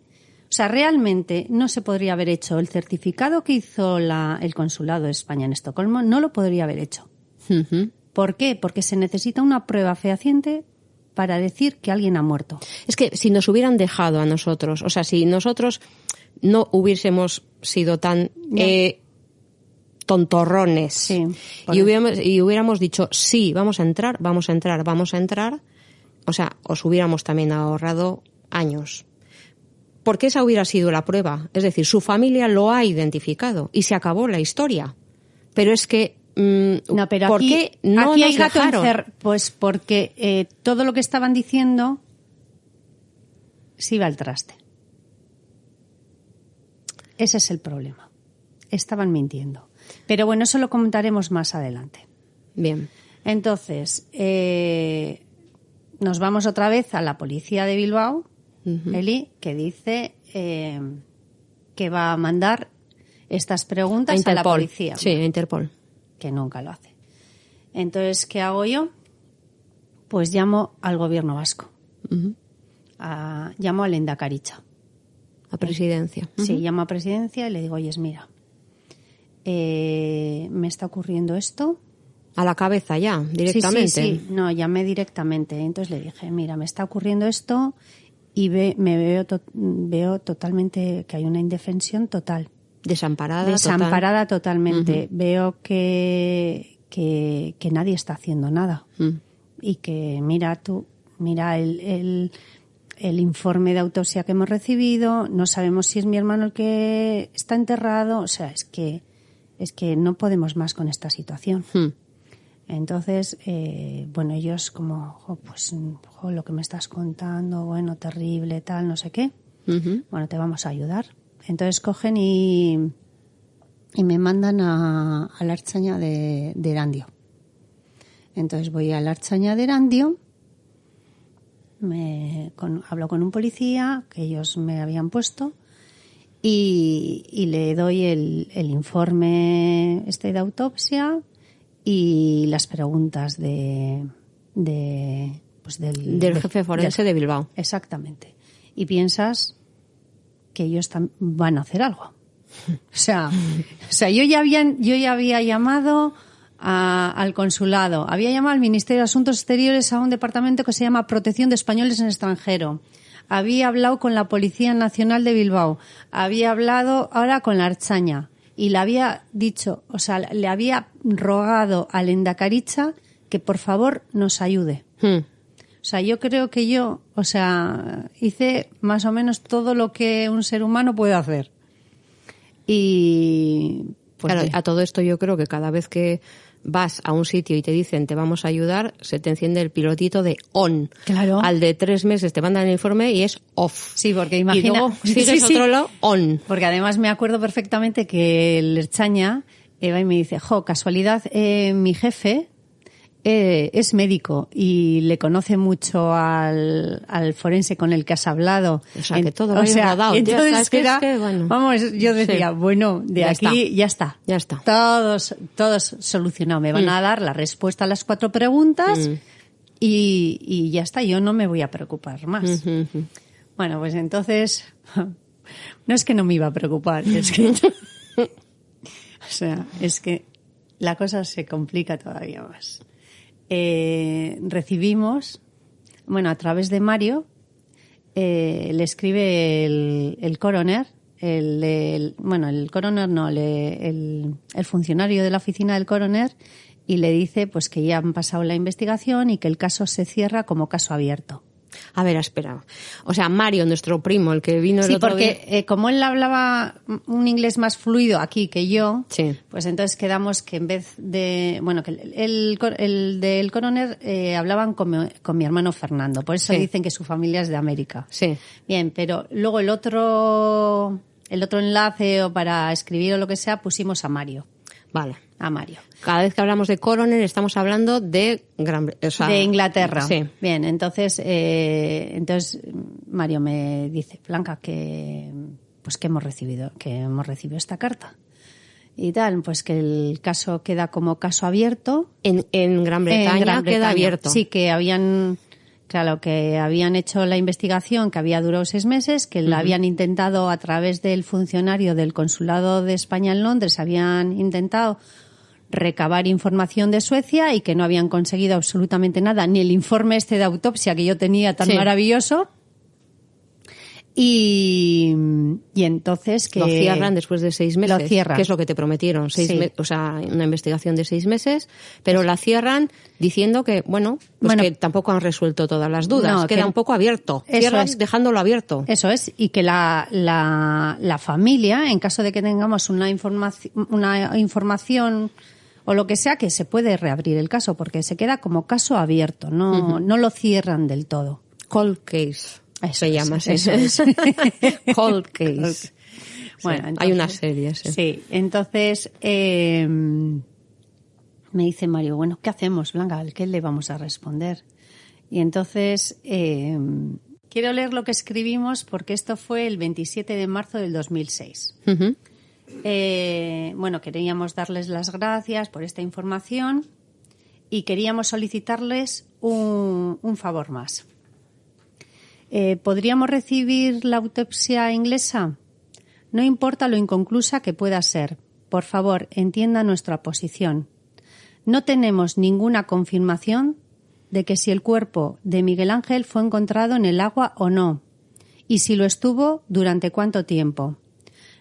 no se podría haber hecho el certificado que hizo el Consulado de España en Estocolmo, no lo podría haber hecho. ¿Por qué? Porque se necesita una prueba fehaciente para decir que alguien ha muerto. Es que si nos hubieran dejado a nosotros, o sea, si nosotros no hubiésemos sido tan tontorrones y hubiéramos dicho sí, vamos a entrar, o sea, os hubiéramos también ahorrado años. Porque esa hubiera sido la prueba. Es decir, su familia lo ha identificado y se acabó la historia. Pero es que no, pero ¿por qué no aquí nos hay gato dejaron? Pues porque todo lo que estaban diciendo se iba al traste. Ese es el problema. Estaban mintiendo. Pero bueno, eso lo comentaremos más adelante. Bien. Entonces, nos vamos otra vez a la policía de Bilbao, Eli, que dice que va a mandar estas preguntas a la policía. Sí, a Interpol. Que nunca lo hace. Entonces, ¿qué hago yo? Pues llamo al gobierno vasco. Llamo al Endacaricha. A presidencia. Sí, llamo a presidencia y le digo, oye, mira, me está ocurriendo esto. A la cabeza ya, directamente. Sí. No, llamé directamente. Entonces le dije, mira, me está ocurriendo esto y veo totalmente que hay una indefensión total. Desamparada totalmente. Veo que nadie está haciendo nada. y que mira el informe de autopsia que hemos recibido, no sabemos si es mi hermano el que está enterrado, o sea, es que no podemos más con esta situación. Entonces, ellos como, lo que me estás contando, bueno, terrible, tal, no sé qué. Bueno, te vamos a ayudar. Entonces cogen y me mandan a la Archaña de Erandio. Entonces voy a la Archaña de Erandio, hablo con un policía que ellos me habían puesto y le doy el informe de autopsia y las preguntas del jefe forense de Bilbao. Exactamente. Y piensas que ellos van a hacer algo. O sea, yo ya había llamado al consulado, había llamado al Ministerio de Asuntos Exteriores a un departamento que se llama Protección de Españoles en el Extranjero. Había hablado con la Policía Nacional de Bilbao. Había hablado ahora con la Archaña. Y le había dicho, le había rogado al Endakaritza que por favor nos ayude. Yo creo que hice más o menos todo lo que un ser humano puede hacer. Y pues claro, a todo esto yo creo que cada vez que vas a un sitio y te dicen te vamos a ayudar, se te enciende el pilotito de on. Claro. Al de 3 meses te mandan el informe y es off. Sí, porque imagina... Y luego sigues otro lado, on. Porque además me acuerdo perfectamente que el Ertzaina Eva y me dice, casualidad, mi jefe es médico y le conoce mucho al forense con el que has hablado. O sea, que todo va rodado. Entonces vamos, yo decía, de aquí ya está. Ya está. Todos solucionado. Me van a dar la respuesta a las 4 preguntas y ya está. Yo no me voy a preocupar más. Bueno, pues entonces, no es que no me iba a preocupar, es que... es que la cosa se complica todavía más. Recibimos, a través de Mario, le escribe el coroner, el funcionario de la oficina del coroner, y le dice pues que ya han pasado la investigación y que el caso se cierra como caso abierto. A ver, espera. O sea, Mario, nuestro primo, el que vino el otro día... Sí, porque como él hablaba un inglés más fluido aquí que yo, sí. Pues entonces quedamos que en vez de... que el del coroner hablaban con mi hermano Fernando. Por eso dicen que su familia es de América. Sí. Bien, pero luego el otro enlace o para escribir o lo que sea pusimos a Mario. Vale. A Mario. Cada vez que hablamos de coroner estamos hablando de de Inglaterra. Sí. Bien, entonces Mario me dice, Blanca, que hemos recibido esta carta. Y tal, pues que el caso queda como caso abierto. En Gran Bretaña queda abierto. Sí, que habían hecho la investigación, que había durado 6 meses, que la habían intentado a través del funcionario del Consulado de España en Londres, habían intentado recabar información de Suecia y que no habían conseguido absolutamente nada, ni el informe de autopsia que yo tenía tan maravilloso. Y entonces que... Lo cierran después de 6 meses. Lo cierran. Que es lo que te prometieron. Una investigación de 6 meses, pero la cierran diciendo que, que tampoco han resuelto todas las dudas. Queda un poco abierto. Cierran dejándolo abierto. Eso es. Y que la familia, en caso de que tengamos una información o lo que sea, que se puede reabrir el caso, porque se queda como caso abierto. No lo cierran del todo. Cold case. Eso es. Cold case. Bueno, entonces, hay una serie. Sí, entonces me dice Mario, ¿qué hacemos, Blanca? ¿Qué le vamos a responder? Y entonces quiero leer lo que escribimos porque esto fue el 27 de marzo del 2006. Queríamos darles las gracias por esta información y queríamos solicitarles un favor más. ¿Podríamos recibir la autopsia inglesa? No importa lo inconclusa que pueda ser. Por favor, entienda nuestra posición. No tenemos ninguna confirmación de que si el cuerpo de Miguel Ángel fue encontrado en el agua o no, y si lo estuvo, durante cuánto tiempo.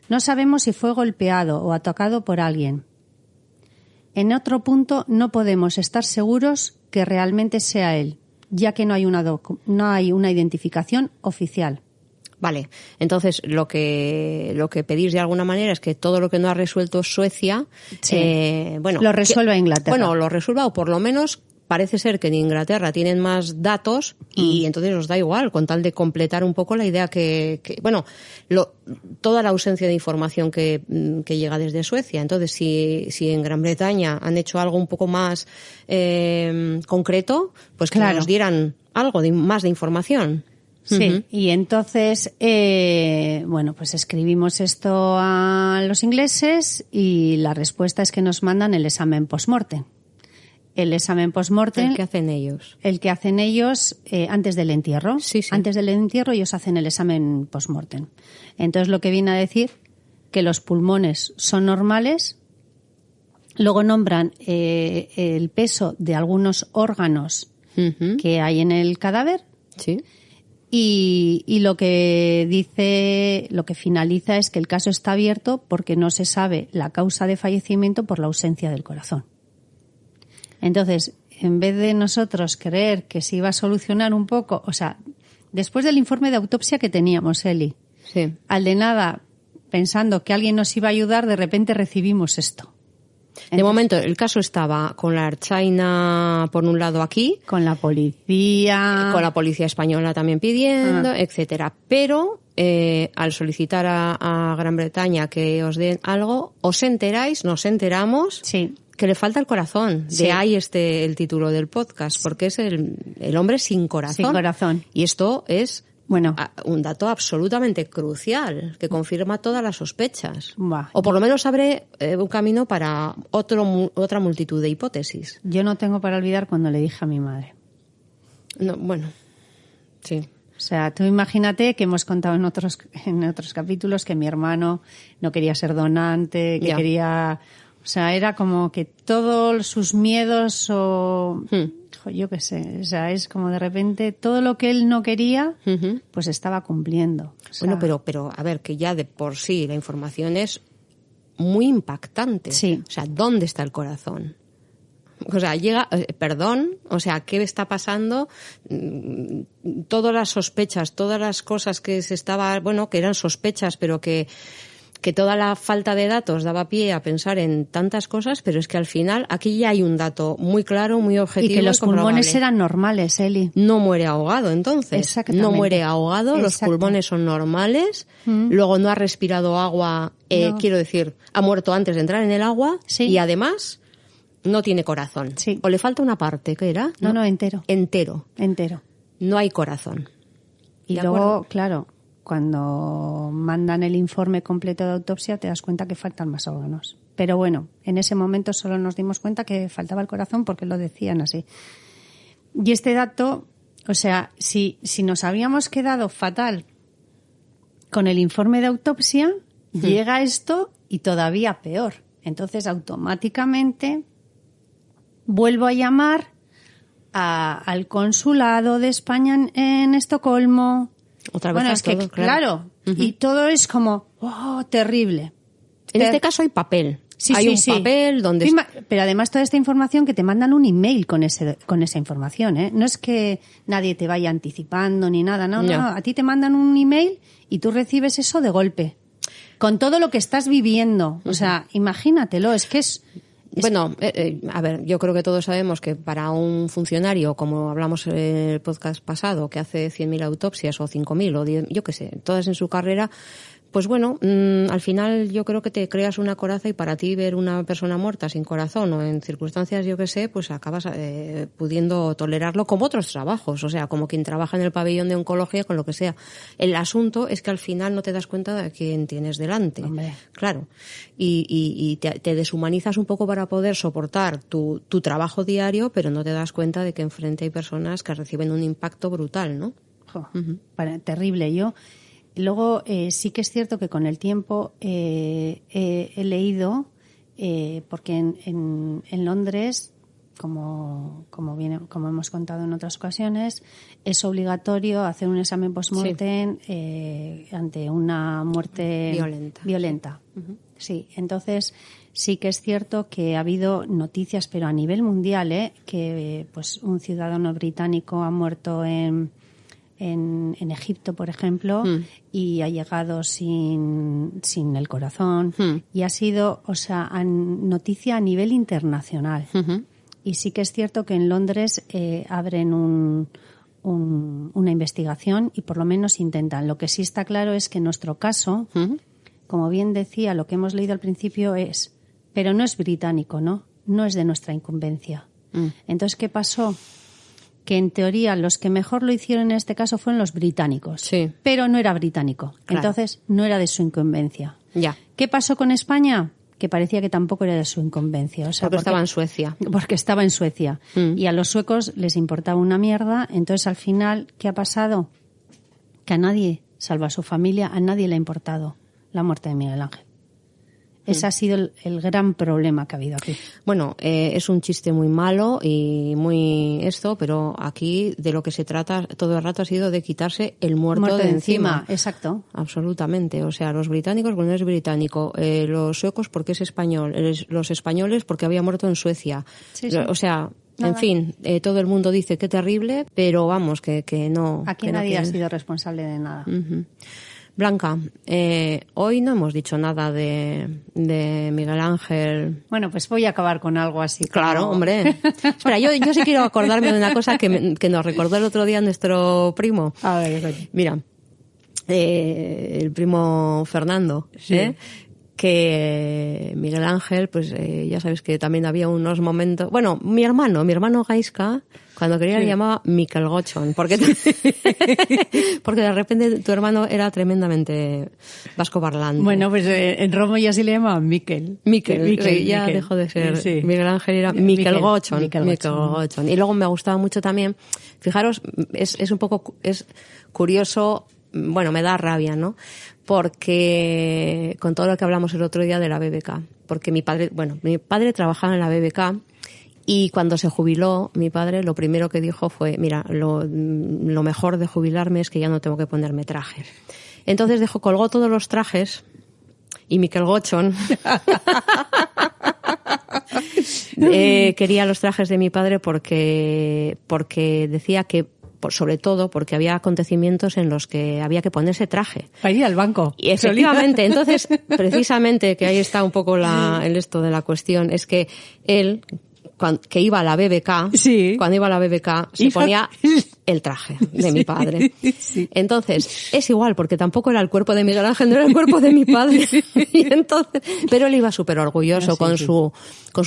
No sabemos si fue golpeado o atacado por alguien. En otro punto, no podemos estar seguros que realmente sea él, ya que no hay una identificación oficial. Vale, entonces lo que pedís de alguna manera es que todo lo que no ha resuelto Suecia, lo resuelva Inglaterra. Bueno, lo resuelva, o por lo menos parece ser que en Inglaterra tienen más datos y entonces os da igual, con tal de completar un poco la idea toda la ausencia de información que llega desde Suecia. Entonces, si en Gran Bretaña han hecho algo un poco más concreto, pues que nos dieran algo más de información. Sí, y entonces, pues escribimos esto a los ingleses y la respuesta es que nos mandan el examen post-mortem. El examen post-mortem. ¿El que hacen ellos? El que hacen ellos antes del entierro. Sí. Antes del entierro ellos hacen el examen post-mortem. Entonces lo que viene a decir que los pulmones son normales. Luego nombran el peso de algunos órganos que hay en el cadáver. Sí. Y lo que dice, lo que finaliza es que el caso está abierto porque no se sabe la causa de fallecimiento por la ausencia del corazón. Entonces, en vez de nosotros creer que se iba a solucionar un poco, o sea, después del informe de autopsia que teníamos, Eli, al de nada, pensando que alguien nos iba a ayudar, de repente recibimos esto. De momento, el caso estaba con la Ertzaina por un lado aquí. Con la policía. Con la policía española también pidiendo, etcétera. Pero al solicitar a Gran Bretaña que os den algo, nos enteramos que le falta el corazón. De ahí el título del podcast, porque es el hombre sin corazón. Sin corazón. Y esto es un dato absolutamente crucial que confirma todas las sospechas. O por lo menos abre un camino para otra multitud de hipótesis. Yo no tengo para olvidar cuando le dije a mi madre. No, bueno, sí. O sea, tú imagínate que hemos contado en otros capítulos que mi hermano no quería ser donante, que quería... O sea, era como que todos sus miedos yo qué sé, o sea, es como de repente todo lo que él no quería, pues estaba cumpliendo. O sea, bueno, pero a ver, que ya de por sí la información es muy impactante. Sí. O sea, ¿dónde está el corazón? O sea, ¿qué está pasando? Todas las sospechas, todas las cosas que que eran sospechas, pero que toda la falta de datos daba pie a pensar en tantas cosas, pero es que al final aquí ya hay un dato muy claro, muy objetivo. Y que los pulmones eran normales, Eli. No muere ahogado, entonces. Exactamente. No muere ahogado, los pulmones son normales, luego no ha respirado agua, quiero decir, ha muerto antes de entrar en el agua y además no tiene corazón. Sí. O le falta una parte, ¿qué era? No, entero. Entero. No hay corazón. Y luego, claro, cuando mandan el informe completo de autopsia te das cuenta que faltan más órganos. Pero bueno, en ese momento solo nos dimos cuenta que faltaba el corazón porque lo decían así. Y este dato, o sea, si nos habíamos quedado fatal con el informe de autopsia, llega esto y todavía peor. Entonces, automáticamente vuelvo a llamar al consulado de España en Estocolmo. Otra vez es que, claro. Y todo es como, terrible. En este caso hay papel. Hay un papel donde... Pero además toda esta información que te mandan un email con esa información, ¿eh? No es que nadie te vaya anticipando ni nada, no. A ti te mandan un email y tú recibes eso de golpe. Con todo lo que estás viviendo. O sea, imagínatelo, es que es... Bueno, a ver, yo creo que todos sabemos que para un funcionario, como hablamos en el podcast pasado, que hace 100.000 autopsias o 5.000 o 10, yo qué sé, todas en su carrera, pues bueno, al final yo creo que te creas una coraza y para ti ver una persona muerta sin corazón o en circunstancias, yo qué sé, pues acabas pudiendo tolerarlo como otros trabajos, o sea, como quien trabaja en el pabellón de oncología con lo que sea. El asunto es que al final no te das cuenta de quién tienes delante. Hombre. Claro. Y te deshumanizas un poco para poder soportar tu trabajo diario, pero no te das cuenta de que enfrente hay personas que reciben un impacto brutal, ¿no? Terrible. Luego, sí que es cierto que con el tiempo he leído, porque en Londres, como hemos contado en otras ocasiones, es obligatorio hacer un examen post-mortem ante una muerte violenta. Sí, entonces Sí que es cierto que ha habido noticias, pero a nivel mundial, que pues un ciudadano británico ha muerto en Egipto, por ejemplo, y ha llegado sin el corazón, y ha sido, noticia a nivel internacional. Y sí que es cierto que en Londres abren una investigación y por lo menos intentan. Lo que sí está claro es que en nuestro caso, como bien decía, lo que hemos leído al principio pero no es británico, ¿no? No es de nuestra incumbencia. Entonces, ¿qué pasó? Que en teoría los que mejor lo hicieron en este caso fueron los británicos. Sí. Pero no era británico. Claro. Entonces, no era de su incumbencia. Ya. ¿Qué pasó con España? Que parecía que tampoco era de su incumbencia. Porque estaba en Suecia. Porque estaba en Suecia. Y a los suecos les importaba una mierda. Entonces, al final, ¿qué ha pasado? Que a nadie, salvo a su familia, a nadie le ha importado la muerte de Miguel Ángel. Ese ha sido el gran problema que ha habido aquí. Bueno, es un chiste muy malo y muy pero aquí de lo que se trata todo el rato ha sido de quitarse el muerto de encima. Exacto. Absolutamente. O sea, los británicos porque no es británico, los suecos porque es español, los españoles porque había muerto en Suecia. Sí. O sea, nada. En fin, todo el mundo dice qué terrible, pero vamos, que no. Aquí nadie ha sido responsable de nada. Blanca, hoy no hemos dicho nada de Miguel Ángel. Bueno, pues voy a acabar con algo así. Claro, hombre. Espera, yo sí quiero acordarme de una cosa que nos recordó el otro día nuestro primo. A ver. Mira, el primo Fernando, sí. Que Miguel Ángel, pues ya sabes que también había unos momentos... Bueno, mi hermano Gaisca, cuando quería le llamaba Mikel Gochon, porque de repente tu hermano era tremendamente vasco parlante. Bueno, pues en Romo ya se le llamaba Mikel. Mikel, ya dejó de ser. Sí. Miguel Ángel era Mikel Gochon. Y luego me gustaba mucho también, fijaros, es un poco, es curioso, bueno, me da rabia, ¿no? Porque con todo lo que hablamos el otro día de la BBK, porque mi padre trabajaba en la BBK y cuando se jubiló, mi padre lo primero que dijo fue, mira, lo mejor de jubilarme es que ya no tengo que ponerme trajes. Entonces colgó todos los trajes y Mikel Gochon quería los trajes de mi padre porque decía que sobre todo porque había acontecimientos en los que había que ponerse traje. Para ir al banco. Y efectivamente, entonces, precisamente, que ahí está un poco el esto de la cuestión, es que él, que iba a la BBK, sí. Cuando iba a la BBK, se ponía el traje de mi padre. Sí. Entonces, es igual, porque tampoco era el cuerpo de Miguel Ángel, no era el cuerpo de mi padre. Y entonces, pero él iba súper orgulloso con su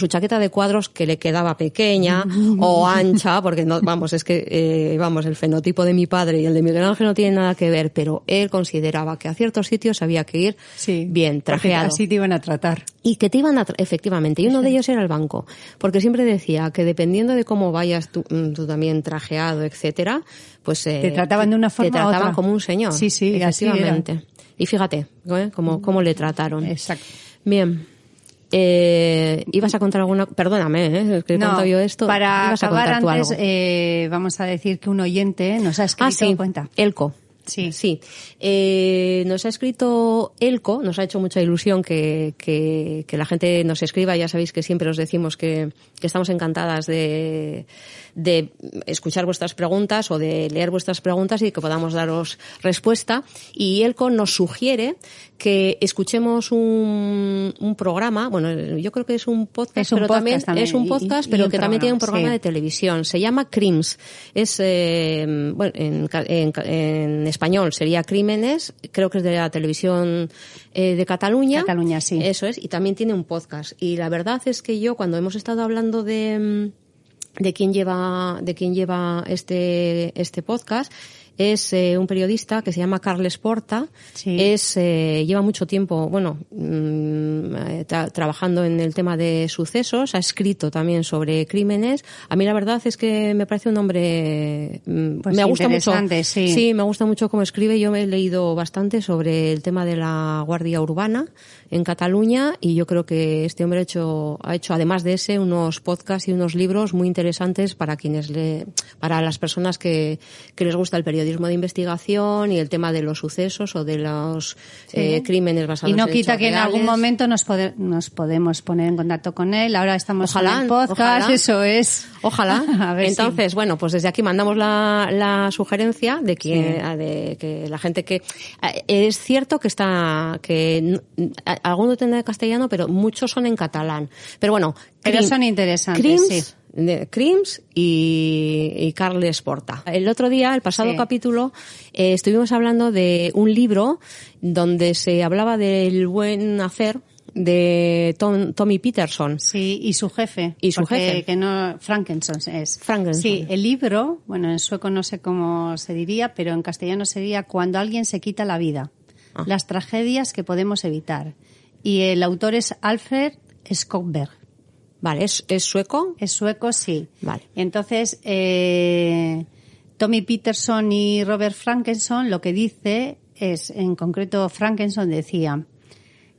chaqueta de cuadros que le quedaba pequeña o ancha, porque no, vamos, es que, el fenotipo de mi padre y el de Miguel Ángel no tienen nada que ver, pero él consideraba que a ciertos sitios había que ir bien trajeado. Así te iban a tratar. Y que te iban efectivamente, y uno de ellos era el banco, porque siempre decía que dependiendo de cómo vayas tú también trajeado, etcétera, pues te trataban de una forma te trataban u otra. Como un señor. Sí, efectivamente. Así era. Y fíjate, cómo le trataron. Exacto. Bien. ¿Ibas a contar alguna? Perdóname, es que he contado yo esto. Para ¿Ibas acabar a contar antes, tú algo? vamos a decir que un oyente nos ha escrito cuenta. Elko. Sí. Nos ha escrito Elko, nos ha hecho mucha ilusión que la gente nos escriba. Ya sabéis que siempre os decimos que estamos encantadas de escuchar vuestras preguntas o de leer vuestras preguntas y que podamos daros respuesta. Y Elko nos sugiere que escuchemos un programa, bueno, yo creo que es un podcast, pero también es un podcast, pero que también tiene un programa de televisión. Se llama Crims. Es, bueno, en español sería Crímenes, creo que es de la televisión de Cataluña. Cataluña, sí. Eso es, y también tiene un podcast. Y la verdad es que yo, cuando hemos estado hablando de quién lleva este podcast, es un periodista que se llama Carles Porta. Sí. Lleva mucho tiempo, trabajando en el tema de sucesos, ha escrito también sobre crímenes. A mí la verdad es que me parece un hombre, me gusta mucho. Sí, me gusta mucho cómo escribe. Yo me he leído bastante sobre el tema de la Guardia Urbana en Cataluña y yo creo que este hombre ha hecho además de ese unos podcasts y unos libros muy interesantes para las personas que les gusta el periodismo. periodismo de investigación y el tema de los sucesos o de los crímenes basados en hechos reales. Y no quita que en algún momento nos podemos poner en contacto con él. Ahora estamos en el podcast, ojalá, eso es. Ojalá. Entonces, bueno, pues desde aquí mandamos la sugerencia de que la gente que... Es cierto que algunos tendrán en castellano, pero muchos son en catalán. Pero bueno... Pero son interesantes, Crims y Carles Porta. El otro día, el pasado capítulo, estuvimos hablando de un libro donde se hablaba del buen hacer de Tommy Peterson. Sí, y su jefe. Que no, Frankenson es. Frankenson. Sí, el libro, bueno, en sueco no sé cómo se diría, pero en castellano sería Cuando alguien se quita la vida. Las tragedias que podemos evitar. Y el autor es Alfred Skogberg. Vale, ¿es sueco? Es sueco, sí. Vale. Entonces, Tommy Peterson y Robert Frankenson lo que dice es, en concreto Frankenson decía,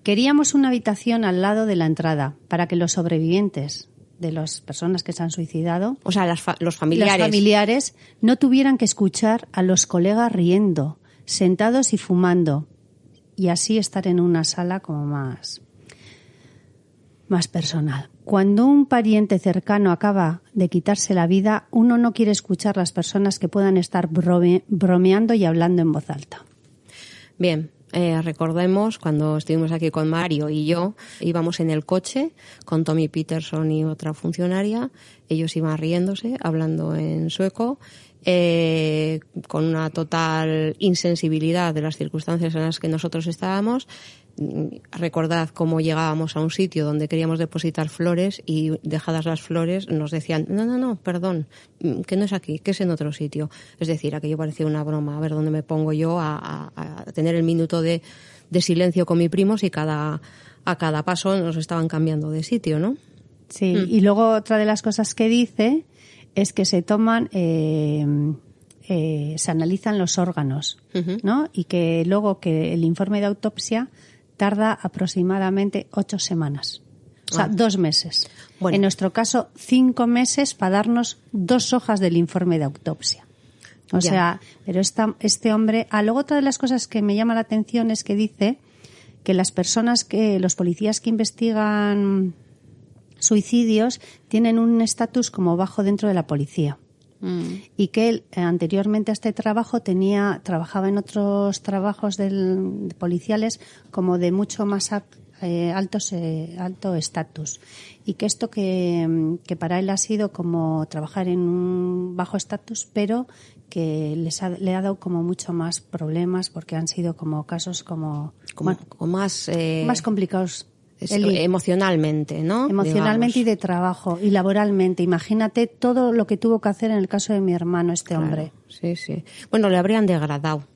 queríamos una habitación al lado de la entrada para que los sobrevivientes de las personas que se han suicidado, o sea, los familiares no tuvieran que escuchar a los colegas riendo, sentados y fumando, y así estar en una sala como más personal. Cuando un pariente cercano acaba de quitarse la vida, uno no quiere escuchar las personas que puedan estar bromeando y hablando en voz alta. Bien, recordemos cuando estuvimos aquí con Mario y yo, íbamos en el coche con Tommy Peterson y otra funcionaria, ellos iban riéndose, hablando en sueco, con una total insensibilidad de las circunstancias en las que nosotros estábamos. Recordad cómo llegábamos a un sitio donde queríamos depositar flores y dejadas las flores nos decían no, perdón, que no es aquí, que es en otro sitio. Es decir, aquello parecía una broma, a ver dónde me pongo yo a tener el minuto de silencio con mi primo si a cada paso nos estaban cambiando de sitio, ¿no? Sí, y luego otra de las cosas que dice es que se toman... se analizan los órganos, ¿no? Y que luego que el informe de autopsia tarda aproximadamente 8 semanas. O sea, 2 meses. Bueno. En nuestro caso, 5 meses para darnos 2 hojas del informe de autopsia. O sea, pero este hombre... luego otra de las cosas que me llama la atención es que dice que los policías que investigan suicidios tienen un estatus como bajo dentro de la policía. Y que él anteriormente a este trabajo trabajaba en otros trabajos policiales como de mucho más alto estatus, y que esto que para él ha sido como trabajar en un bajo estatus, pero que le ha dado como mucho más problemas porque han sido como casos más complicados. Emocionalmente, ¿no? Emocionalmente, digamos. Y de trabajo y laboralmente. Imagínate todo lo que tuvo que hacer en el caso de mi hermano, hombre. Sí. Bueno, le habrían degradado.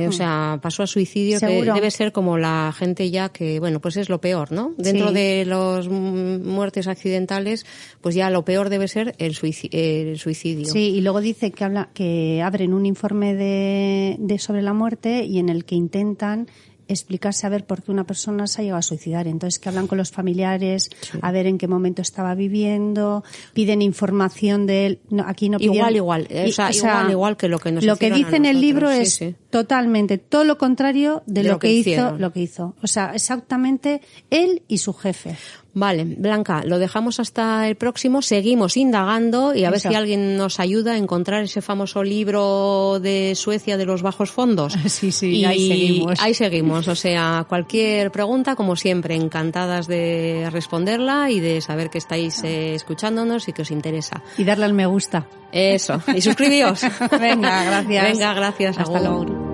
O sea, pasó a suicidio. ¿Seguro? Que debe ser como la gente ya que, bueno, pues es lo peor, ¿no? Dentro de los muertes accidentales, pues ya lo peor debe ser el suicidio. Sí, y luego dice que abren un informe de sobre la muerte y en el que intentan explicarse a ver por qué una persona se ha llegado a suicidar. Entonces, que hablan con los familiares, a ver en qué momento estaba viviendo, piden información de él. No, aquí no pidieron... Igual que lo que nos lo que dice en el libro es totalmente todo lo contrario de lo que hizo. O sea, exactamente él y su jefe. Vale, Blanca, lo dejamos hasta el próximo. Seguimos indagando y a ver si alguien nos ayuda a encontrar ese famoso libro de Suecia de los bajos fondos. Sí, y ahí seguimos. O sea, cualquier pregunta, como siempre, encantadas de responderla y de saber que estáis escuchándonos y que os interesa. Y darle al me gusta. Eso. Y suscribíos. Venga, gracias. Hasta luego.